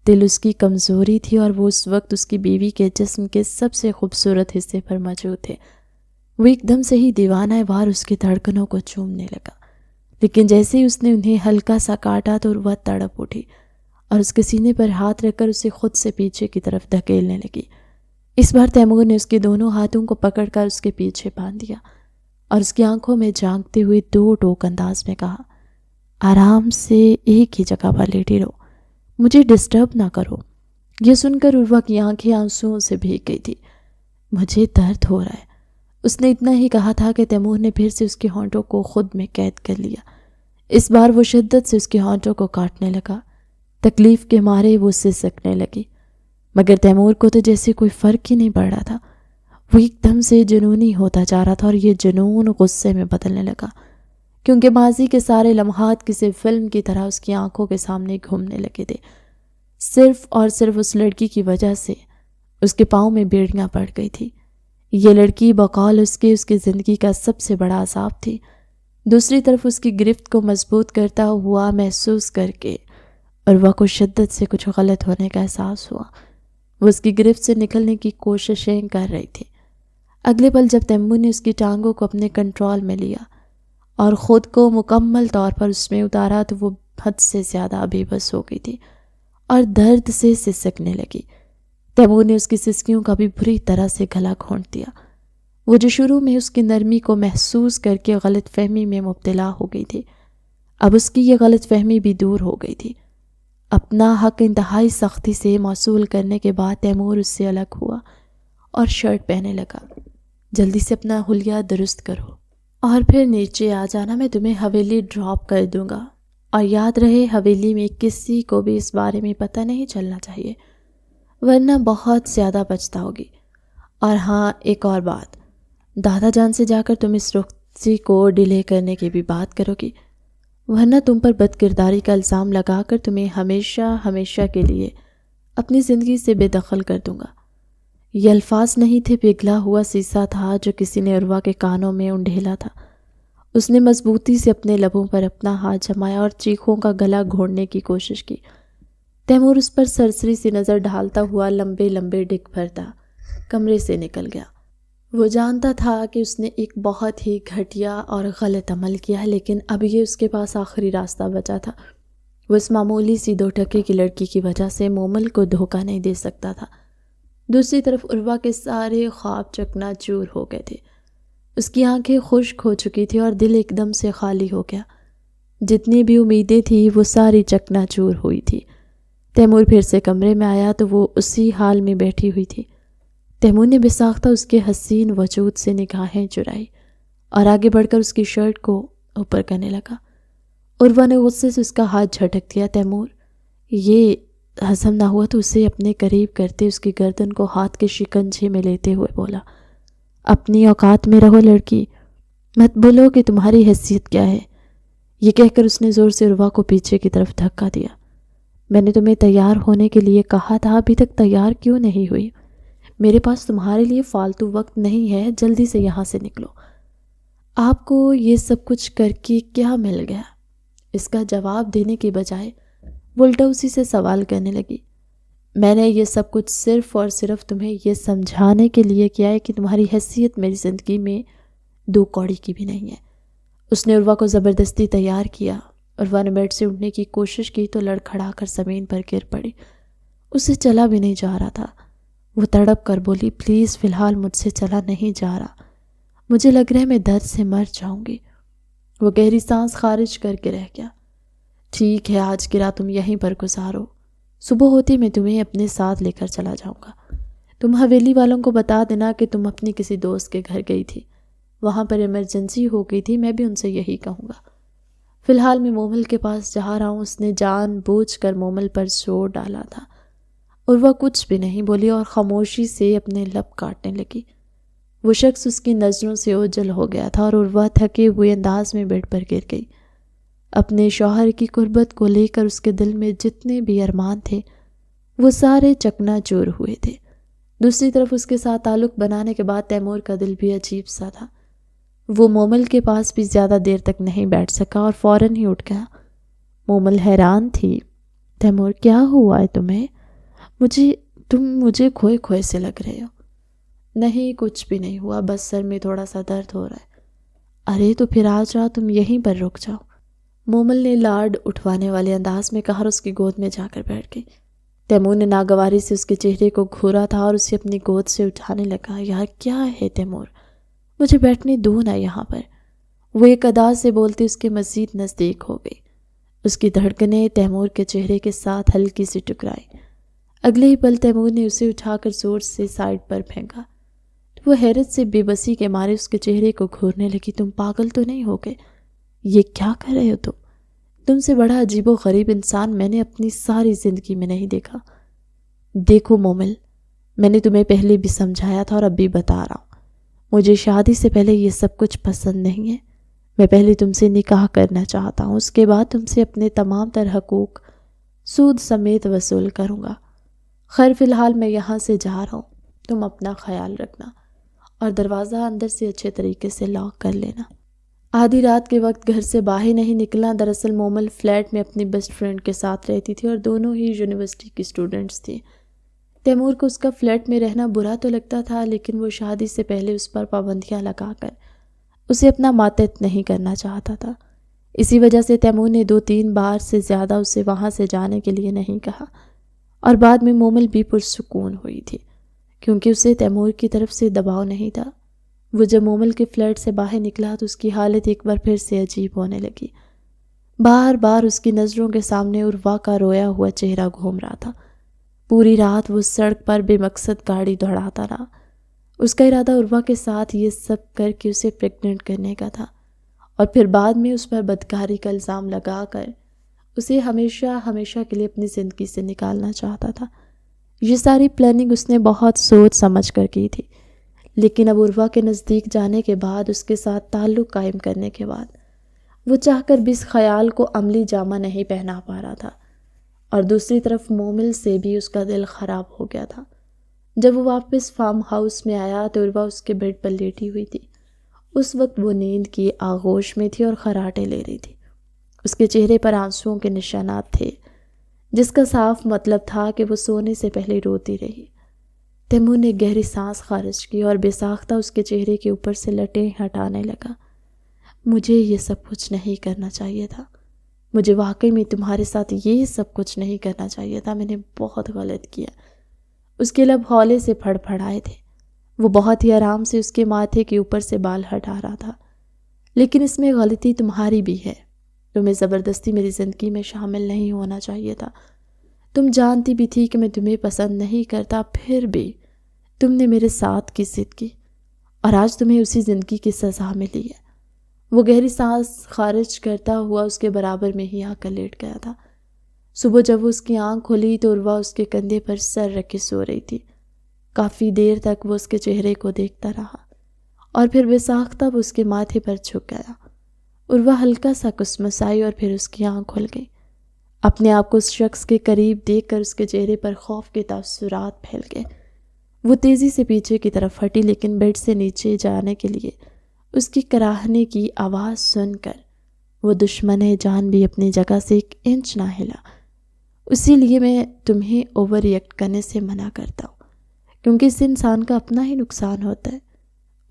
دل اس کی کمزوری تھی، اور وہ اس وقت اس کی بیوی کے جسم کے سب سے خوبصورت حصے پر موجود تھے۔ وہ ایک دم سے ہی دیوانہ وار اس کی دھڑکنوں کو چومنے لگا، لیکن جیسے ہی اس نے انہیں ہلکا سا کاٹا تو وہ تڑپ اٹھی اور اس کے سینے پر ہاتھ رکھ کر اسے خود سے پیچھے کی طرف دھکیلنے لگی۔ اس بار تیمور نے اس کے دونوں ہاتھوں کو پکڑ کر اس کے پیچھے باندھ دیا اور اس کی آنکھوں میں جھانکتے ہوئے دو ٹوک انداز میں کہا، آرام سے ایک ہی جگہ پر لیٹی رہو، مجھے ڈسٹرب نہ کرو۔ یہ سن کر عروہ کی آنکھیں آنسوؤں سے بھیگ گئی تھی۔ مجھے درد ہو رہا ہے، اس نے اتنا ہی کہا تھا کہ تیمور نے پھر سے اس کے ہونٹوں کو خود میں قید کر لیا۔ اس بار وہ شدت سے اس کے ہونٹوں کو کاٹنے لگا۔ تکلیف کے مارے وہ سسکنے لگی، مگر تیمور کو تو جیسے کوئی فرق ہی نہیں پڑ رہا تھا۔ وہ ایک دم سے جنونی ہوتا جا رہا تھا، اور یہ جنون غصے میں بدلنے لگا، کیونکہ ماضی کے سارے لمحات کسی فلم کی طرح اس کی آنکھوں کے سامنے گھومنے لگے تھے۔ صرف اور صرف اس لڑکی کی وجہ سے اس کے پاؤں میں بیڑیاں پڑ گئی تھی۔ یہ لڑکی بقول اس کی زندگی کا سب سے بڑا عذاب تھی۔ دوسری طرف اس کی گرفت کو مضبوط کرتا ہوا محسوس کر کے عروہ کو شدت سے کچھ غلط ہونے کا احساس ہوا۔ وہ اس کی گرفت سے نکلنے کی کوششیں کر رہی تھی۔ اگلے پل جب تیمور نے اس کی ٹانگوں کو اپنے کنٹرول میں لیا اور خود کو مکمل طور پر اس میں اتارا تو وہ حد سے زیادہ بے بس ہو گئی تھی اور درد سے سسکنے لگی۔ تیمور نے اس کی سسکیوں کا بھی بری طرح سے گلا گھونٹ دیا۔ وہ جو شروع میں اس کی نرمی کو محسوس کر کے غلط فہمی میں مبتلا ہو گئی تھی، اب اس کی یہ غلط فہمی بھی دور ہو گئی تھی۔ اپنا حق انتہائی سختی سے موصول کرنے کے بعد تیمور اس سے الگ ہوا اور شرٹ پہننے لگا۔ جلدی سے اپنا حلیہ درست کرو اور پھر نیچے آ جانا، میں تمہیں حویلی ڈراپ کر دوں گا، اور یاد رہے حویلی میں کسی کو بھی اس بارے میں پتہ نہیں چلنا چاہیے، ورنہ بہت زیادہ پچھتاؤگی۔ اور ہاں، ایک اور بات، دادا جان سے جا کر تم اس رخصتی کو ڈیلے کرنے کی بھی بات کرو گی، ورنہ تم پر بد کرداری کا الزام لگا کر تمہیں ہمیشہ ہمیشہ کے لیے اپنی زندگی سے بے دخل کر دوں گا۔ یہ الفاظ نہیں تھے، پگھلا ہوا سیسا تھا جو کسی نے عروہ کے کانوں میں انڈھیلا تھا۔ اس نے مضبوطی سے اپنے لبوں پر اپنا ہاتھ جمایا اور چیخوں کا گلا گھونٹنے کی کوشش کی۔ تیمور اس پر سرسری سی نظر ڈالتا ہوا لمبے لمبے ڈگ بھرتا کمرے سے نکل گیا۔ وہ جانتا تھا کہ اس نے ایک بہت ہی گھٹیا اور غلط عمل کیا، لیکن اب یہ اس کے پاس آخری راستہ بچا تھا۔ وہ اس معمولی سی 2 ٹکے کی لڑکی کی وجہ سے مومل کو دھوکہ نہیں دے سکتا تھا۔ دوسری طرف عروہ کے سارے خواب چکنا چور ہو گئے تھے۔ اس کی آنکھیں خشک ہو چکی تھی اور دل ایک دم سے خالی ہو گیا۔ جتنی بھی امیدیں تھیں وہ ساری چکنا چور ہوئی تھی۔ تیمور پھر سے کمرے میں آیا تو وہ اسی حال میں بیٹھی ہوئی تھی۔ تیمور نے بے ساختہ اس کے حسین وجود سے نگاہیں چرائی اور آگے بڑھ کر اس کی شرٹ کو اوپر کرنے لگا۔ عروہ نے غصے سے اس کا ہاتھ جھٹک دیا۔ تیمور یہ ہضم نہ ہوا تو اسے اپنے قریب کرتے اس کی گردن کو ہاتھ کے شکنجے میں لیتے ہوئے بولا، اپنی اوقات میں رہو لڑکی، مت بولو کہ تمہاری حیثیت کیا ہے۔ یہ کہہ کر اس نے زور سے عروہ کو پیچھے کی طرف دھکا دیا۔ میں نے تمہیں تیار ہونے کے لیے کہا تھا، ابھی تک تیار کیوں نہیں ہوئی؟ میرے پاس تمہارے لیے فالتو وقت نہیں ہے، جلدی سے یہاں سے نکلو۔ آپ کو یہ سب کچھ کر کے کیا مل گیا؟ اس کا جواب دینے کے بجائے وہ الٹا اسی سے سوال کرنے لگی۔ میں نے یہ سب کچھ صرف اور صرف تمہیں یہ سمجھانے کے لیے کیا ہے کہ تمہاری حیثیت میری زندگی میں 2 کوڑی کی بھی نہیں ہے۔ اس نے عروہ کو زبردستی تیار کیا۔ عروہ نے بیڈ سے اٹھنے کی کوشش کی تو لڑکھڑا کر زمین پر گر پڑی۔ اسے چلا بھی نہیں جا رہا تھا۔ وہ تڑپ کر بولی، پلیز فی الحال مجھ سے چلا نہیں جا رہا، مجھے لگ رہا ہے میں درد سے مر جاؤں گی۔ وہ گہری سانس خارج کر کے رہ گیا۔ ٹھیک ہے، آج کی رات تم یہیں پر گزارو، صبح ہوتی میں تمہیں اپنے ساتھ لے کر چلا جاؤں گا۔ تم حویلی والوں کو بتا دینا کہ تم اپنی کسی دوست کے گھر گئی تھی، وہاں پر ایمرجنسی ہو گئی تھی، میں بھی ان سے یہی کہوں گا۔ فی الحال میں مومل کے پاس جا رہا ہوں۔ اس نے جان بوجھ کر مومل پر زور ڈالا تھا۔ عروہ کچھ بھی نہیں بولی اور خاموشی سے اپنے لب کاٹنے لگی۔ وہ شخص اس کی نظروں سے اوجھل ہو گیا تھا اور عروہ تھکے ہوئے انداز میں بیڈ پر گر گئی۔ اپنے شوہر کی قربت کو لے کر اس کے دل میں جتنے بھی ارمان تھے وہ سارے چکنا چور ہوئے تھے۔ دوسری طرف اس کے ساتھ تعلق بنانے کے بعد تیمور کا دل بھی عجیب سا تھا۔ وہ مومل کے پاس بھی زیادہ دیر تک نہیں بیٹھ سکا اور فوراً ہی اٹھ گیا۔ مومل حیران تھی۔ تیمور کیا ہوا ہے تمہیں؟ تم مجھے کھوئے کھوئے سے لگ رہے ہو۔ نہیں، کچھ بھی نہیں ہوا، بس سر میں تھوڑا سا درد ہو رہا ہے۔ ارے تو پھر آج رات تم یہیں پر رک جاؤ، مومل نے لاڈ اٹھوانے والے انداز میں کہا اور اس کی گود میں جا کر بیٹھ گئی۔ تیمور نے ناگواری سے اس کے چہرے کو گھورا تھا اور اسے اپنی گود سے اٹھانے لگا۔ یار کیا ہے تیمور، مجھے بیٹھنے دو نا یہاں پر۔ وہ ایک ادا سے بولتے اس کے مزید نزدیک ہو گئی۔ اس کی دھڑکنیں تیمور کے چہرے کے ساتھ ہلکی سی ٹکرائی۔ اگلے ہی پل تیمور نے اسے اٹھا کر زور سے سائڈ پر پھینکا۔ وہ حیرت سے بے بسی کے مارے اس کے چہرے کو گھورنے لگی۔ تم پاگل تو نہیں ہو گئے؟ یہ کیا کر رہے ہو تم سے بڑا عجیب و غریب انسان میں نے اپنی ساری زندگی میں نہیں دیکھا۔ دیکھو مومل، میں نے تمہیں پہلے بھی سمجھایا تھا اور اب بھی بتا رہا ہوں، مجھے شادی سے پہلے یہ سب کچھ پسند نہیں ہے۔ میں پہلے تم سے نکاح کرنا چاہتا ہوں، اس کے بعد تم سے اپنے تمام تر حقوق سود سمیت وصول کروں گا۔ خیر فی الحال میں یہاں سے جا رہا ہوں، تم اپنا خیال رکھنا اور دروازہ اندر سے اچھے طریقے سے لاک کر لینا۔ آدھی رات کے وقت گھر سے باہر نہیں نکلا۔ دراصل مومل فلیٹ میں اپنی بیسٹ فرینڈ کے ساتھ رہتی تھی اور دونوں ہی یونیورسٹی کی اسٹوڈنٹس تھیں۔ تیمور کو اس کا فلیٹ میں رہنا برا تو لگتا تھا، لیکن وہ شادی سے پہلے اس پر پابندیاں لگا کر اسے اپنا ماتحت نہیں کرنا چاہتا تھا۔ اسی وجہ سے تیمور نے 2-3 بار سے زیادہ اسے وہاں سے جانے کے لیے نہیں کہا اور بعد میں مومل بھی پرسکون ہوئی تھی کیونکہ اسے تیمور کی طرف سے دباؤ نہیں تھا۔ وہ جب مومل کے فلیٹ سے باہر نکلا تو اس کی حالت ایک بار پھر سے عجیب ہونے لگی۔ بار بار اس کی نظروں کے سامنے عروہ کا رویا ہوا چہرہ گھوم رہا تھا۔ پوری رات وہ سڑک پر بے مقصد گاڑی دوڑاتا رہا۔ اس کا ارادہ عروہ کے ساتھ یہ سب کر کے اسے پریگننٹ کرنے کا تھا اور پھر بعد میں اس پر بدکاری کا الزام لگا کر اسے ہمیشہ کے لیے اپنی زندگی سے نکالنا چاہتا تھا۔ یہ ساری پلاننگ اس نے بہت سوچ سمجھ کر کی تھی، لیکن اب عروہ کے نزدیک جانے کے بعد، اس کے ساتھ تعلق قائم کرنے کے بعد، وہ چاہ کر بھی اس خیال کو عملی جامہ نہیں پہنا پا رہا تھا، اور دوسری طرف مومل سے بھی اس کا دل خراب ہو گیا تھا۔ جب وہ واپس فارم ہاؤس میں آیا تو عروہ اس کے بیڈ پر لیٹی ہوئی تھی۔ اس وقت وہ نیند کی آغوش میں تھی اور خراٹے لے رہی تھی۔ اس کے چہرے پر آنسوؤں کے نشانات تھے، جس کا صاف مطلب تھا کہ وہ سونے سے پہلے روتی رہی۔ تیمور نے گہری سانس خارج کی اور بے ساختہ اس کے چہرے کے اوپر سے لٹیں ہٹانے لگا۔ مجھے یہ سب کچھ نہیں کرنا چاہیے تھا، مجھے واقعی میں تمہارے ساتھ یہ سب کچھ نہیں کرنا چاہیے تھا، میں نے بہت غلط کیا۔ اس کے لب ہولے سے پھڑ پھڑائے تھے۔ وہ بہت ہی آرام سے اس کے ماتھے کے اوپر سے بال ہٹا رہا تھا۔ لیکن اس میں غلطی تمہاری بھی ہے، تمہیں زبردستی میری زندگی میں شامل نہیں ہونا چاہیے تھا۔ تم جانتی بھی تھی کہ میں تمہیں پسند نہیں کرتا، پھر بھی تم نے میرے ساتھ کی ضد کی، اور آج تمہیں اسی زندگی کی سزا ملی ہے۔ وہ گہری سانس خارج کرتا ہوا اس کے برابر میں ہی آ کر لیٹ گیا تھا۔ صبح جب وہ اس کی آنکھ کھلی تو عروہ اس کے کندھے پر سر رکھ کے سو رہی تھی۔ کافی دیر تک وہ اس کے چہرے کو دیکھتا رہا اور پھر بے ساختہ وہ اس کے ماتھے پر جھک گیا۔ عروہ ہلکا سا کسمسائی اور پھر اس کی آنکھ کھل گئی۔ اپنے آپ کو اس شخص کے قریب دیکھ کر اس کے چہرے پر خوف کے تاثرات پھیل گئے۔ وہ تیزی سے پیچھے کی طرف ہٹی، لیکن بیڈ سے نیچے جانے کے لیے اس کی کراہنے کی آواز سن کر وہ دشمن جان بھی اپنی جگہ سے ایک انچ نہ ہلا۔ اسی لیے میں تمہیں اوور ریئیکٹ کرنے سے منع کرتا ہوں، کیونکہ اس سے انسان کا اپنا ہی نقصان ہوتا ہے۔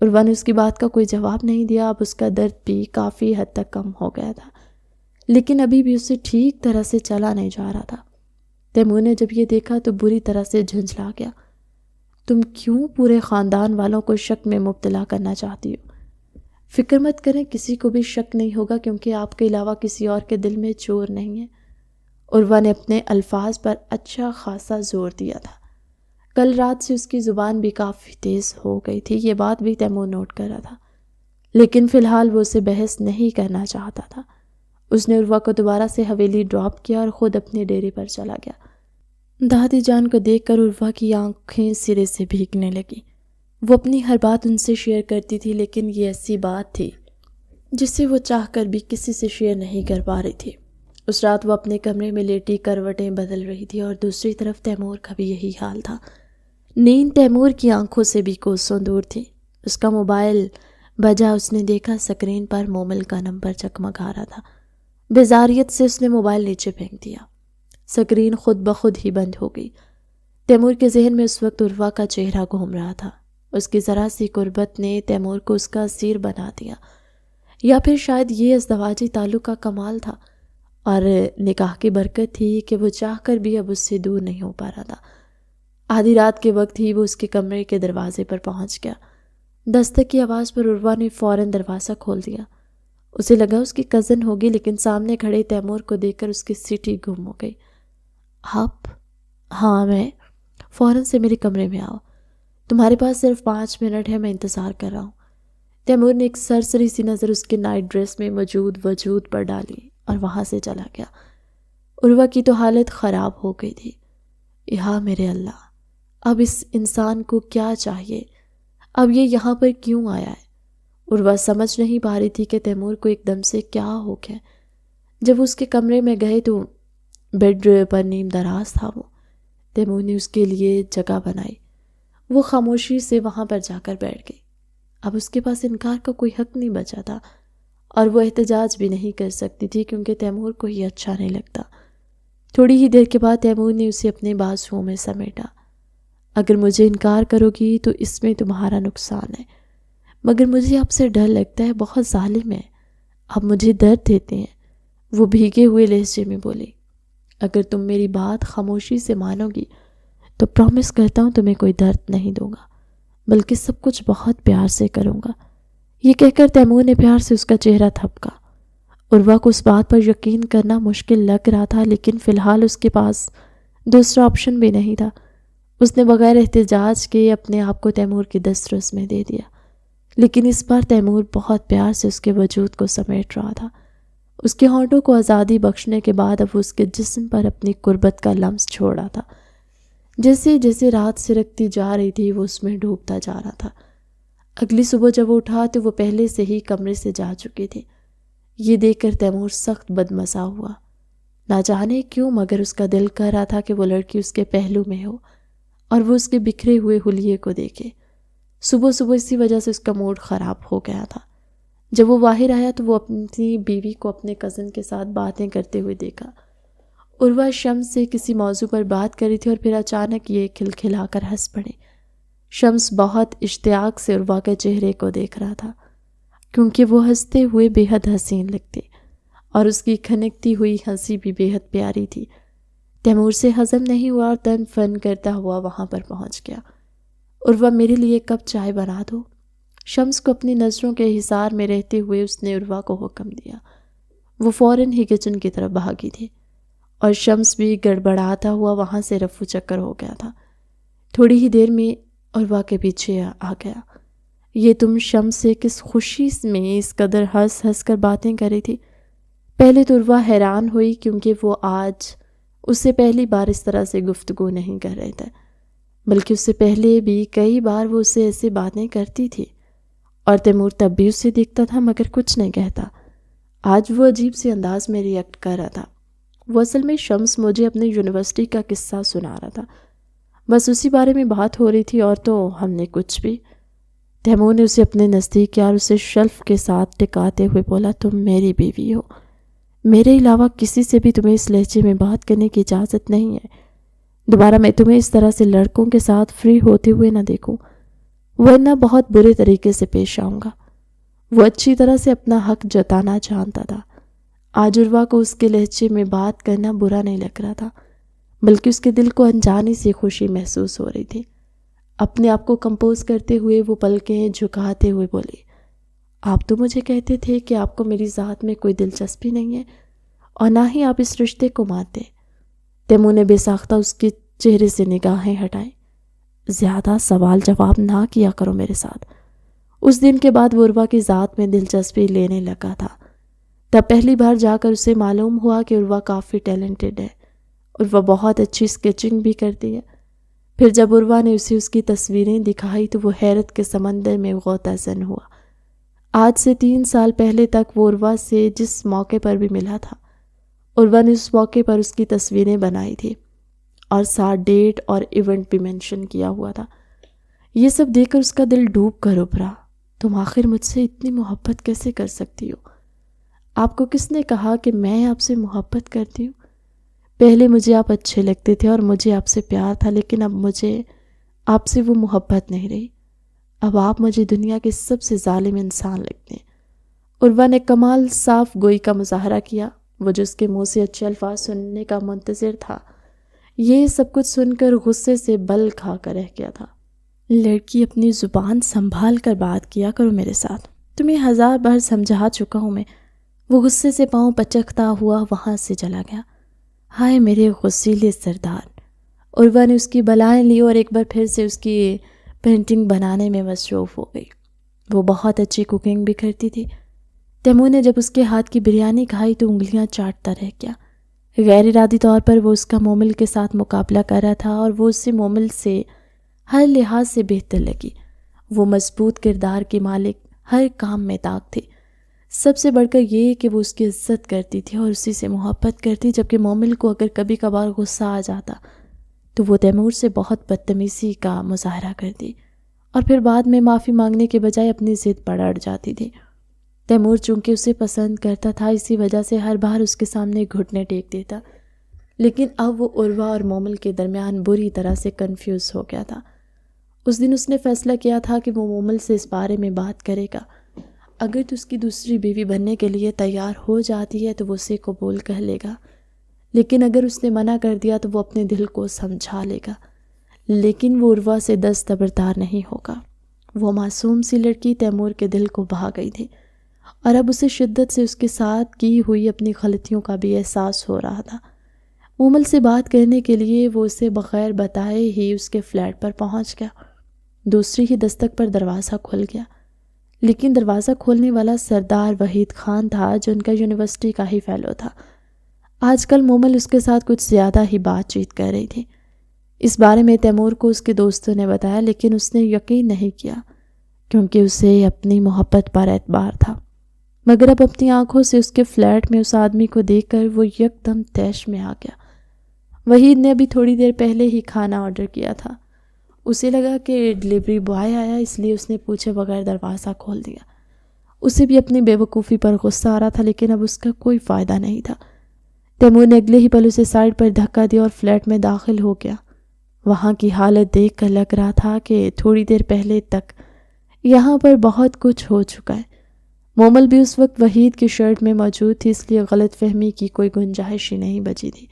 عروہ نے اس کی بات کا کوئی جواب نہیں دیا۔ اب اس کا درد بھی کافی حد تک کم ہو گیا تھا، لیکن ابھی بھی اسے ٹھیک طرح سے چلا نہیں جا رہا تھا۔ تیمور نے جب یہ دیکھا تو بری طرح سے جھنجھلا گیا۔ تم کیوں پورے خاندان والوں کو شک میں مبتلا کرنا چاہتی ہو؟ فکر مت کریں، کسی کو بھی شک نہیں ہوگا، کیونکہ آپ کے علاوہ کسی اور کے دل میں چور نہیں ہے۔ عروہ نے اپنے الفاظ پر اچھا خاصا زور دیا تھا۔ کل رات سے اس کی زبان بھی کافی تیز ہو گئی تھی، یہ بات بھی تیمور نوٹ کر رہا تھا، لیکن فی الحال وہ اسے بحث نہیں کرنا چاہتا تھا۔ اس نے عروہ کو دوبارہ سے حویلی ڈراپ کیا اور خود اپنے ڈیرے پر چلا گیا۔ دادی جان کو دیکھ کر عروہ کی آنکھیں سرے سے بھیگنے لگی۔ وہ اپنی ہر بات ان سے شیئر کرتی تھی، لیکن یہ ایسی بات تھی جسے وہ چاہ کر بھی کسی سے شیئر نہیں کر پا رہی تھی۔ اس رات وہ اپنے کمرے میں لیٹی کروٹیں بدل رہی تھی اور دوسری طرف تیمور کا بھی یہی حال تھا۔ نیند تیمور کی آنکھوں سے بھی کوسوں دور تھی۔ اس کا موبائل بجا، اس نے دیکھا سکرین پر مومل کا نمبر چکمگا رہا تھا۔ بیزاریت سے اس نے موبائل نیچے پھینک دیا۔ سکرین خود بخود ہی بند ہو گئی۔ تیمور کے ذہن میں اس وقت عروہ کا چہرہ گھوم رہا تھا۔ اس کی ذرا سی قربت نے تیمور کو اس کا اسیر بنا دیا، یا پھر شاید یہ ازدواجی تعلق کا کمال تھا اور نکاح کی برکت تھی کہ وہ چاہ کر بھی اب اس سے دور نہیں ہو پا رہا تھا۔ آدھی رات کے وقت ہی وہ اس کے کمرے کے دروازے پر پہنچ گیا۔ دستک کی آواز پر عروہ نے فوراً دروازہ کھول دیا۔ اسے لگا اس کی کزن ہوگی، لیکن سامنے کھڑے تیمور کو دیکھ کر اس کی سیٹی گم ہو گئی۔ آپ؟ ہاں میں۔ فوراً سے میرے کمرے میں آؤ، تمہارے پاس صرف 5 منٹ ہے، میں انتظار کر رہا ہوں۔ تیمور نے ایک سرسری سی نظر اس کے نائٹ ڈریس میں موجود وجود پر ڈالی اور وہاں سے چلا گیا۔ عروہ کی تو حالت خراب ہو گئی تھی۔ یا میرے اللہ، اب اس انسان کو کیا چاہیے؟ اب یہ یہاں پر کیوں آیا ہے؟ عروہ سمجھ نہیں پا رہی تھی کہ تیمور کو ایک دم سے کیا ہو گیا۔ جب وہ اس کے کمرے میں گئے تو بیڈ پر نیم دراز تھا وہ۔ تیمور نے اس کے لیے جگہ بنائی۔ وہ خاموشی سے وہاں پر جا کر بیٹھ گئی۔ اب اس کے پاس انکار کا کوئی حق نہیں بچا تھا، اور وہ احتجاج بھی نہیں کر سکتی تھی کیونکہ تیمور کو یہ اچھا نہیں لگتا۔ تھوڑی ہی دیر کے بعد تیمور نے اسے اپنے بازوؤں میں سمیٹا۔ اگر مجھے انکار کرو گی تو اس میں تمہارا نقصان ہے، مگر مجھے آپ سے ڈر لگتا ہے، بہت ظالم ہے، آپ مجھے درد دیتے ہیں۔ وہ بھیگے ہوئے لہجے میں بولی۔ اگر تم میری بات خاموشی سے مانو گی تو پرومس کرتا ہوں تمہیں کوئی درد نہیں دوں گا، بلکہ سب کچھ بہت پیار سے کروں گا۔ یہ کہہ کر تیمور نے پیار سے اس کا چہرہ تھپکا۔ عروہ کو اس بات پر یقین کرنا مشکل لگ رہا تھا، لیکن فی الحال اس کے پاس دوسرا آپشن بھی نہیں تھا۔ اس نے بغیر احتجاج کے اپنے آپ کو تیمور کی دسترس میں دے دیا، لیکن اس بار تیمور بہت پیار سے اس کے وجود کو سمیٹ رہا تھا۔ اس کے ہونٹوں کو آزادی بخشنے کے بعد اب اس کے جسم پر اپنی قربت کا لمس چھوڑا تھا۔ جیسے جیسے رات سرکتی جا رہی تھی وہ اس میں ڈوبتا جا رہا تھا۔ اگلی صبح جب وہ اٹھا تو وہ پہلے سے ہی کمرے سے جا چکی تھی۔ یہ دیکھ کر تیمور سخت بدمزہ ہوا۔ نہ جانے کیوں مگر اس کا دل کر رہا تھا کہ وہ لڑکی اس کے پہلو میں ہو اور وہ اس کے بکھرے ہوئے حلیے کو دیکھے۔ صبح صبح اسی وجہ سے اس کا موڈ خراب ہو گیا تھا۔ جب وہ باہر آیا تو وہ اپنی بیوی کو اپنے کزن کے ساتھ باتیں کرتے ہوئے دیکھا۔ عروہ شمس سے کسی موضوع پر بات کری تھی اور پھر اچانک یہ کھلکھلا کر ہنس پڑے۔ شمس بہت اشتیاق سے عروہ کے چہرے کو دیکھ رہا تھا، کیونکہ وہ ہنستے ہوئے بے حد حسین لگتے اور اس کی کھنکتی ہوئی ہنسی بھی بے حد پیاری تھی۔ تیمور سے ہضم نہیں ہوا اور تن فن کرتا ہوا وہاں پر پہنچ گیا۔ عروہ میرے لیے کپ چائے بنا دو۔ شمس کو اپنی نظروں کے حصار میں رہتے ہوئے اس نے عروہ کو حکم دیا۔ وہ فوراً ہی کچن کی طرف بھاگی تھی اور شمس بھی گڑبڑاتا ہوا وہاں سے رفو چکر ہو گیا تھا۔ تھوڑی ہی دیر میں عروہ کے پیچھے آ گیا۔ یہ تم شمس سے کس خوشی میں اس قدر ہنس ہنس کر باتیں کر رہی تھی؟ پہلے تو عروہ حیران ہوئی، کیونکہ وہ آج اس سے پہلی بار اس طرح سے گفتگو نہیں کر رہے تھے، بلکہ اس سے پہلے بھی کئی بار وہ اسے ایسے باتیں کرتی تھی اور تیمور تب بھی اسے دیکھتا تھا مگر کچھ نہیں کہتا۔ آج وہ عجیب سے انداز میں ریئیکٹ کر رہا تھا۔ وہ اصل میں شمس مجھے اپنی یونیورسٹی کا قصہ سنا رہا تھا، بس اسی بارے میں بات ہو رہی تھی اور تو ہم نے کچھ بھی۔ تیمور نے اسے اپنے نزدیک کیا اور اسے شلف کے ساتھ ٹکاتے ہوئے بولا، تم میری بیوی ہو، میرے علاوہ کسی سے بھی تمہیں اس لہجے میں بات کرنے کی اجازت نہیں ہے۔ دوبارہ میں تمہیں اس طرح سے لڑکوں کے ساتھ فری ہوتے ہوئے نہ دیکھوں، ورنہ بہت برے طریقے سے پیش آؤں گا۔ وہ اچھی طرح سے اپنا حق جتانا جانتا تھا۔ آج عروہ کو اس کے لہجے میں بات کرنا برا نہیں لگ رہا تھا، بلکہ اس کے دل کو انجانی سی خوشی محسوس ہو رہی تھی۔ اپنے آپ کو کمپوز کرتے ہوئے وہ پلکیں جھکاتے ہوئے بولی، آپ تو مجھے کہتے تھے کہ آپ کو میری ذات میں کوئی دلچسپی نہیں ہے اور نہ ہی آپ اس رشتے کو مانتے۔ تیمور نے بے ساختہ اس کے چہرے سے نگاہیں ہٹائیں۔ زیادہ سوال جواب نہ کیا کرو میرے ساتھ۔ اس دن کے بعد وہ عروہ کی ذات میں دلچسپی لینے لگا تھا۔ تب پہلی بار جا کر اسے معلوم ہوا کہ عروہ کافی ٹیلنٹڈ ہے۔ عروہ بہت اچھی اسکیچنگ بھی کرتی ہے۔ پھر جب عروہ نے اسے اس کی تصویریں دکھائی تو وہ حیرت کے سمندر میں غوطہ زن ہوا۔ آج سے 3 سال پہلے تک وہ عروہ سے جس موقع پر بھی ملا تھا، عروہ نے اس موقع پر اس کی تصویریں بنائی تھی اور ساتھ ڈیٹ اور ایونٹ بھی مینشن کیا ہوا تھا۔ یہ سب دیکھ کر اس کا دل ڈوب کر ابھرا۔ تم آخر مجھ سے اتنی محبت کیسے کر سکتی ہو؟ آپ کو کس نے کہا کہ میں آپ سے محبت کرتی ہوں؟ پہلے مجھے آپ اچھے لگتے تھے اور مجھے آپ سے پیار تھا، لیکن اب مجھے آپ سے وہ محبت نہیں رہی۔ اب آپ مجھے دنیا کے سب سے ظالم انسان لگتے ہیں۔ عروہ نے کمال صاف گوئی کا مظاہرہ کیا۔ وہ جو اس کے منہ سے اچھے الفاظ سننے کا منتظر تھا، یہ سب کچھ سن کر غصے سے بل کھا کر رہ گیا تھا۔ لڑکی اپنی زبان سنبھال کر بات کیا کرو میرے ساتھ، تمہیں 1000 بار سمجھا چکا ہوں میں۔ وہ غصے سے پاؤں پچکتا ہوا وہاں سے چلا گیا۔ ہائے میرے غصیلے سردار! عروہ نے اس کی بلائیں لی اور ایک بار پھر سے اس کی پینٹنگ بنانے میں مصروف ہو گئی۔ وہ بہت اچھی کوکنگ بھی کرتی تھی۔ تیمور نے جب اس کے ہاتھ کی بریانی کھائی تو انگلیاں چاٹتا رہ گیا۔ غیر ارادی طور پر وہ اس کا مومل کے ساتھ مقابلہ کر رہا تھا اور وہ اسے مومل سے ہر لحاظ سے بہتر لگی۔ وہ مضبوط کردار کی مالک، ہر کام میں طاق تھی۔ سب سے بڑھ کر یہ کہ وہ اس کی عزت کرتی تھی اور اسی سے محبت کرتی، جبکہ مومل کو اگر کبھی کبھار غصہ آ جاتا تو وہ تیمور سے بہت بدتمیزی کا مظاہرہ کرتی اور پھر بعد میں معافی مانگنے کے بجائے اپنی ضد پر اڑ جاتی تھی۔ تیمور چونکہ اسے پسند کرتا تھا، اسی وجہ سے ہر بار اس کے سامنے گھٹنے ٹیک دیتا، لیکن اب وہ عروہ اور مومل کے درمیان بری طرح سے کنفیوز ہو گیا تھا۔ اس دن اس نے فیصلہ کیا تھا کہ وہ مومل سے اس بارے میں بات کرے گا۔ اگر تو اس کی دوسری بیوی بننے کے لیے تیار ہو جاتی ہے تو وہ اسے قبول کر لے گا، لیکن اگر اس نے منع کر دیا تو وہ اپنے دل کو سمجھا لے گا، لیکن وہ عروہ سے دستبردار نہیں ہوگا۔ وہ معصوم سی لڑکی تیمور کے دل کو بھا گئی تھی، اور اب اسے شدت سے اس کے ساتھ کی ہوئی اپنی غلطیوں کا بھی احساس ہو رہا تھا۔ مومل سے بات کرنے کے لیے وہ اسے بغیر بتائے ہی اس کے فلیٹ پر پہنچ گیا۔ دوسری ہی دستک پر دروازہ کھل گیا، لیکن دروازہ کھولنے والا سردار وحید خان تھا، جو ان کا یونیورسٹی کا ہی فیلو تھا۔ آج کل مومل اس کے ساتھ کچھ زیادہ ہی بات چیت کر رہی تھی۔ اس بارے میں تیمور کو اس کے دوستوں نے بتایا، لیکن اس نے یقین نہیں کیا کیونکہ اسے اپنی محبت پر اعتبار تھا۔ مگر اب اپنی آنکھوں سے اس کے فلیٹ میں اس آدمی کو دیکھ کر وہ یکدم طیش میں آ گیا۔ وحید نے ابھی تھوڑی دیر پہلے ہی کھانا آرڈر کیا تھا۔ اسے لگا کہ ڈلیوری بوائے آیا، اس لیے اس نے پوچھے بغیر دروازہ کھول دیا۔ اسے بھی اپنی بے وقوفی پر غصہ آ رہا تھا، لیکن اب اس کا کوئی فائدہ نہیں تھا۔ تیمور نے اگلے ہی پل اسے سائڈ پر دھکا دیا اور فلیٹ میں داخل ہو گیا۔ وہاں کی حالت دیکھ کر لگ رہا تھا کہ تھوڑی دیر پہلے تک یہاں پر بہت کچھ ہو چکا ہے۔ مومل بھی اس وقت وحید کی شرٹ میں موجود تھی، اس لیے غلط فہمی کی کوئی گنجائش ہی نہیں بچی تھی۔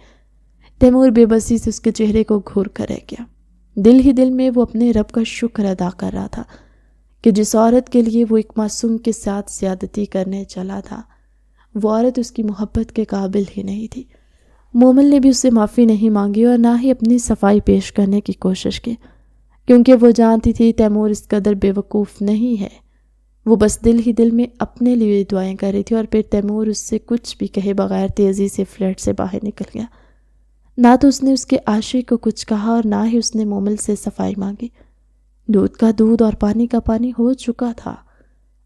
تیمور بے بسی سے اس کے چہرے کو گھور کر رہ گیا۔ دل ہی دل میں وہ اپنے رب کا شکر ادا کر رہا تھا کہ جس عورت کے لیے وہ ایک معصوم کے ساتھ زیادتی کرنے چلا تھا، وہ عورت اس کی محبت کے قابل ہی نہیں تھی۔ مومل نے بھی اس سے معافی نہیں مانگی اور نہ ہی اپنی صفائی پیش کرنے کی کوشش کی، کیونکہ وہ جانتی تھی تیمور اس قدر بے وقوف نہیں ہے۔ وہ بس دل ہی دل میں اپنے لیے دعائیں کر رہی تھی، اور پھر تیمور اس سے کچھ بھی کہے بغیر تیزی سے فلیٹ سے باہر نکل گیا۔ نہ تو اس نے اس کے عاشق کو کچھ کہا اور نہ ہی اس نے مومل سے صفائی مانگی۔ دودھ کا دودھ اور پانی کا پانی ہو چکا تھا۔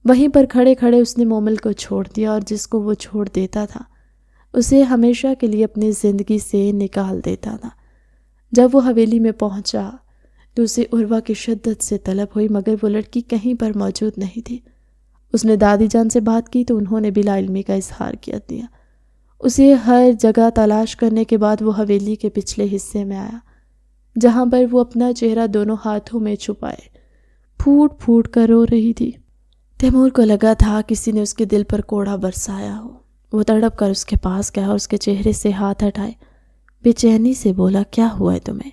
وہیں پر کھڑے کھڑے اس نے مومل کو چھوڑ دیا، اور جس کو وہ چھوڑ دیتا تھا اسے ہمیشہ کے لیے اپنی زندگی سے نکال دیتا تھا۔ جب وہ حویلی میں پہنچا تو اسے عروہ کی شدت سے طلب ہوئی، مگر وہ لڑکی کہیں پر موجود نہیں تھی۔ اس نے دادی جان سے بات کی تو انہوں نے بلا علمی کا اظہار کیا دیا۔ اسے ہر جگہ تلاش کرنے کے بعد وہ حویلی کے پچھلے حصے میں آیا، جہاں پر وہ اپنا چہرہ دونوں ہاتھوں میں چھپائے پھوٹ پھوٹ کر رو رہی تھی۔ تیمور کو لگا تھا کسی نے اس کے دل پر کوڑا برسایا ہو۔ وہ تڑپ کر اس کے پاس گیا اور اس کے چہرے سے ہاتھ ہٹائے، بے چینی سے بولا، کیا ہوا ہے تمہیں؟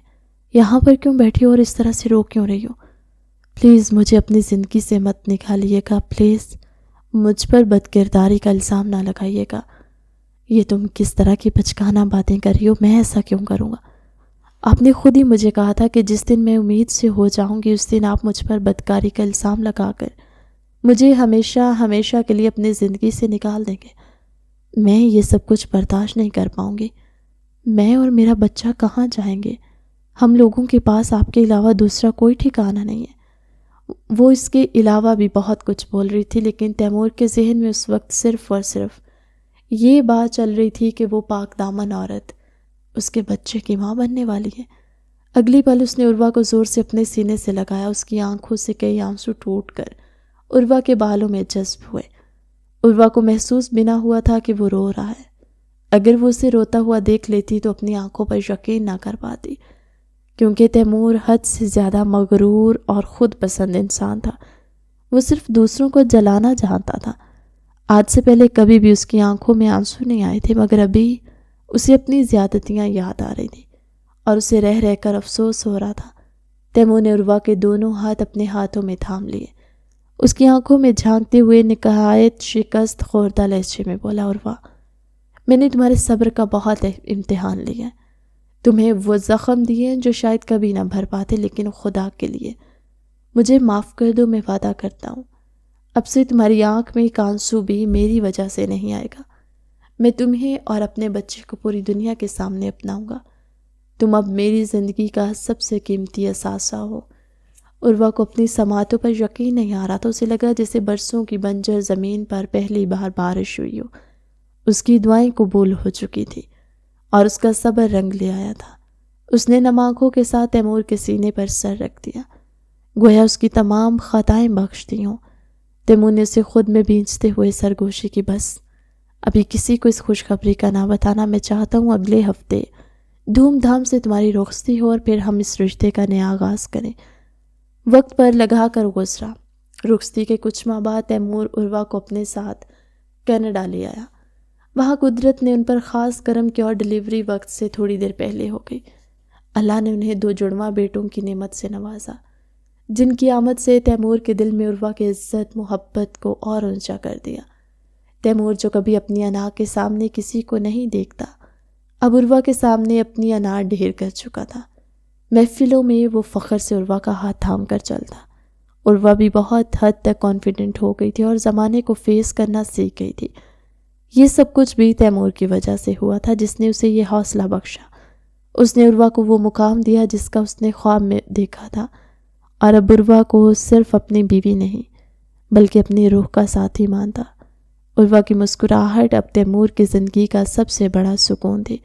یہاں پر کیوں بیٹھی ہو اور اس طرح سے رو کیوں رہی ہو؟ پلیز مجھے اپنی زندگی سے مت نکالیے گا، پلیز مجھ پر بد کرداری کا الزام نہ لگائیے گا۔ یہ تم کس طرح کی بچکانہ باتیں کر رہی ہو؟ میں ایسا کیوں کروں گا؟ آپ نے خود ہی مجھے کہا تھا کہ جس دن میں امید سے ہو جاؤں گی اس دن آپ مجھ پر بدکاری کا الزام لگا کر مجھے ہمیشہ ہمیشہ کے لیے اپنی زندگی سے نکال دیں گے۔ میں یہ سب کچھ برداشت نہیں کر پاؤں گی۔ میں اور میرا بچہ کہاں جائیں گے؟ ہم لوگوں کے پاس آپ کے علاوہ دوسرا کوئی ٹھکانہ نہیں ہے۔ وہ اس کے علاوہ بھی بہت کچھ بول رہی تھی، لیکن تیمور کے ذہن میں اس وقت صرف اور صرف یہ بات چل رہی تھی کہ وہ پاک دامن عورت اس کے بچے کی ماں بننے والی ہے۔ اگلی پل اس نے عروہ کو زور سے اپنے سینے سے لگایا۔ اس کی آنکھوں سے کئی آنسو ٹوٹ کر عروہ کے بالوں میں جذب ہوئے۔ عروہ کو محسوس بھی نہ ہوا تھا کہ وہ رو رہا ہے۔ اگر وہ اسے روتا ہوا دیکھ لیتی تو اپنی آنکھوں پر یقین نہ کر پاتی، کیونکہ تیمور حد سے زیادہ مغرور اور خود پسند انسان تھا۔ وہ صرف دوسروں کو جلانا جانتا تھا۔ آج سے پہلے کبھی بھی اس کی آنکھوں میں آنسو نہیں آئے تھے، مگر ابھی اسے اپنی زیادتیاں یاد آ رہی تھیں اور اسے رہ رہ کر افسوس ہو رہا تھا۔ تیمور نے عروہ کے دونوں ہاتھ اپنے ہاتھوں میں تھام لیے۔ اس کی آنکھوں میں جھانکتے ہوئے نہایت شکست خوردہ لہجے میں بولا، عروہ، میں نے تمہارے صبر کا بہت امتحان لیا ہے۔ تمہیں وہ زخم دیے جو شاید کبھی نہ بھر پاتے، لیکن خدا کے لیے مجھے معاف کر دو۔ میں وعدہ کرتا ہوں اب سے تمہاری آنکھ میں ایک آنسو بھی میری وجہ سے نہیں آئے گا۔ میں تمہیں اور اپنے بچے کو پوری دنیا کے سامنے اپناؤں گا۔ تم اب میری زندگی کا سب سے قیمتی اثاثہ ہو۔ عروہ کو اپنی سماعتوں پر یقین نہیں آ رہا تھا۔ اسے لگا جیسے برسوں کی بنجر زمین پر پہلی بار بارش ہوئی ہو۔ اس کی دعائیں قبول ہو چکی تھی اور اس کا صبر رنگ لے آیا تھا۔ اس نے نم آنکھوں کے ساتھ تیمور کے سینے پر سر رکھ دیا، گویا اس کی تمام خطائیں بخش دی ہوں۔ تیمور نے اسے خود میں بھینچتے ہوئے سرگوشی کی، بس ابھی کسی کو اس خوشخبری کا نہ بتانا۔ میں چاہتا ہوں اگلے ہفتے دھوم دھام سے تمہاری رخصتی ہو اور پھر ہم اس رشتے کا نیا آغاز کریں۔ وقت پر لگا کر گزرا۔ رخصتی کے کچھ ماہ بعد تیمور عروہ کو اپنے ساتھ کینیڈا لے آیا۔ وہاں قدرت نے ان پر خاص کرم کیا اور ڈلیوری وقت سے تھوڑی دیر پہلے ہو گئی۔ اللہ نے انہیں 2 جڑواں بیٹوں کی نعمت سے نوازا، جن کی آمد سے تیمور کے دل میں عروہ کی عزت محبت کو اور اونچا کر دیا۔ تیمور جو کبھی اپنی انا کے سامنے کسی کو نہیں دیکھتا، اب عروہ کے سامنے اپنی انا ڈھیر کر چکا تھا۔ محفلوں میں وہ فخر سے عروہ کا ہاتھ تھام کر چلتا۔ عروہ بھی بہت حد تک کانفیڈنٹ ہو گئی تھی اور زمانے کو فیس کرنا سیکھ گئی تھی۔ یہ سب کچھ بھی تیمور کی وجہ سے ہوا تھا، جس نے اسے یہ حوصلہ بخشا۔ اس نے عروہ کو وہ مقام دیا جس کا اس نے خواب میں دیکھا تھا، اور اب عروہ کو صرف اپنی بیوی نہیں بلکہ اپنی روح کا ساتھی مانتا۔ عروہ کی مسکراہٹ اب تیمور کی زندگی کا سب سے بڑا سکون تھی۔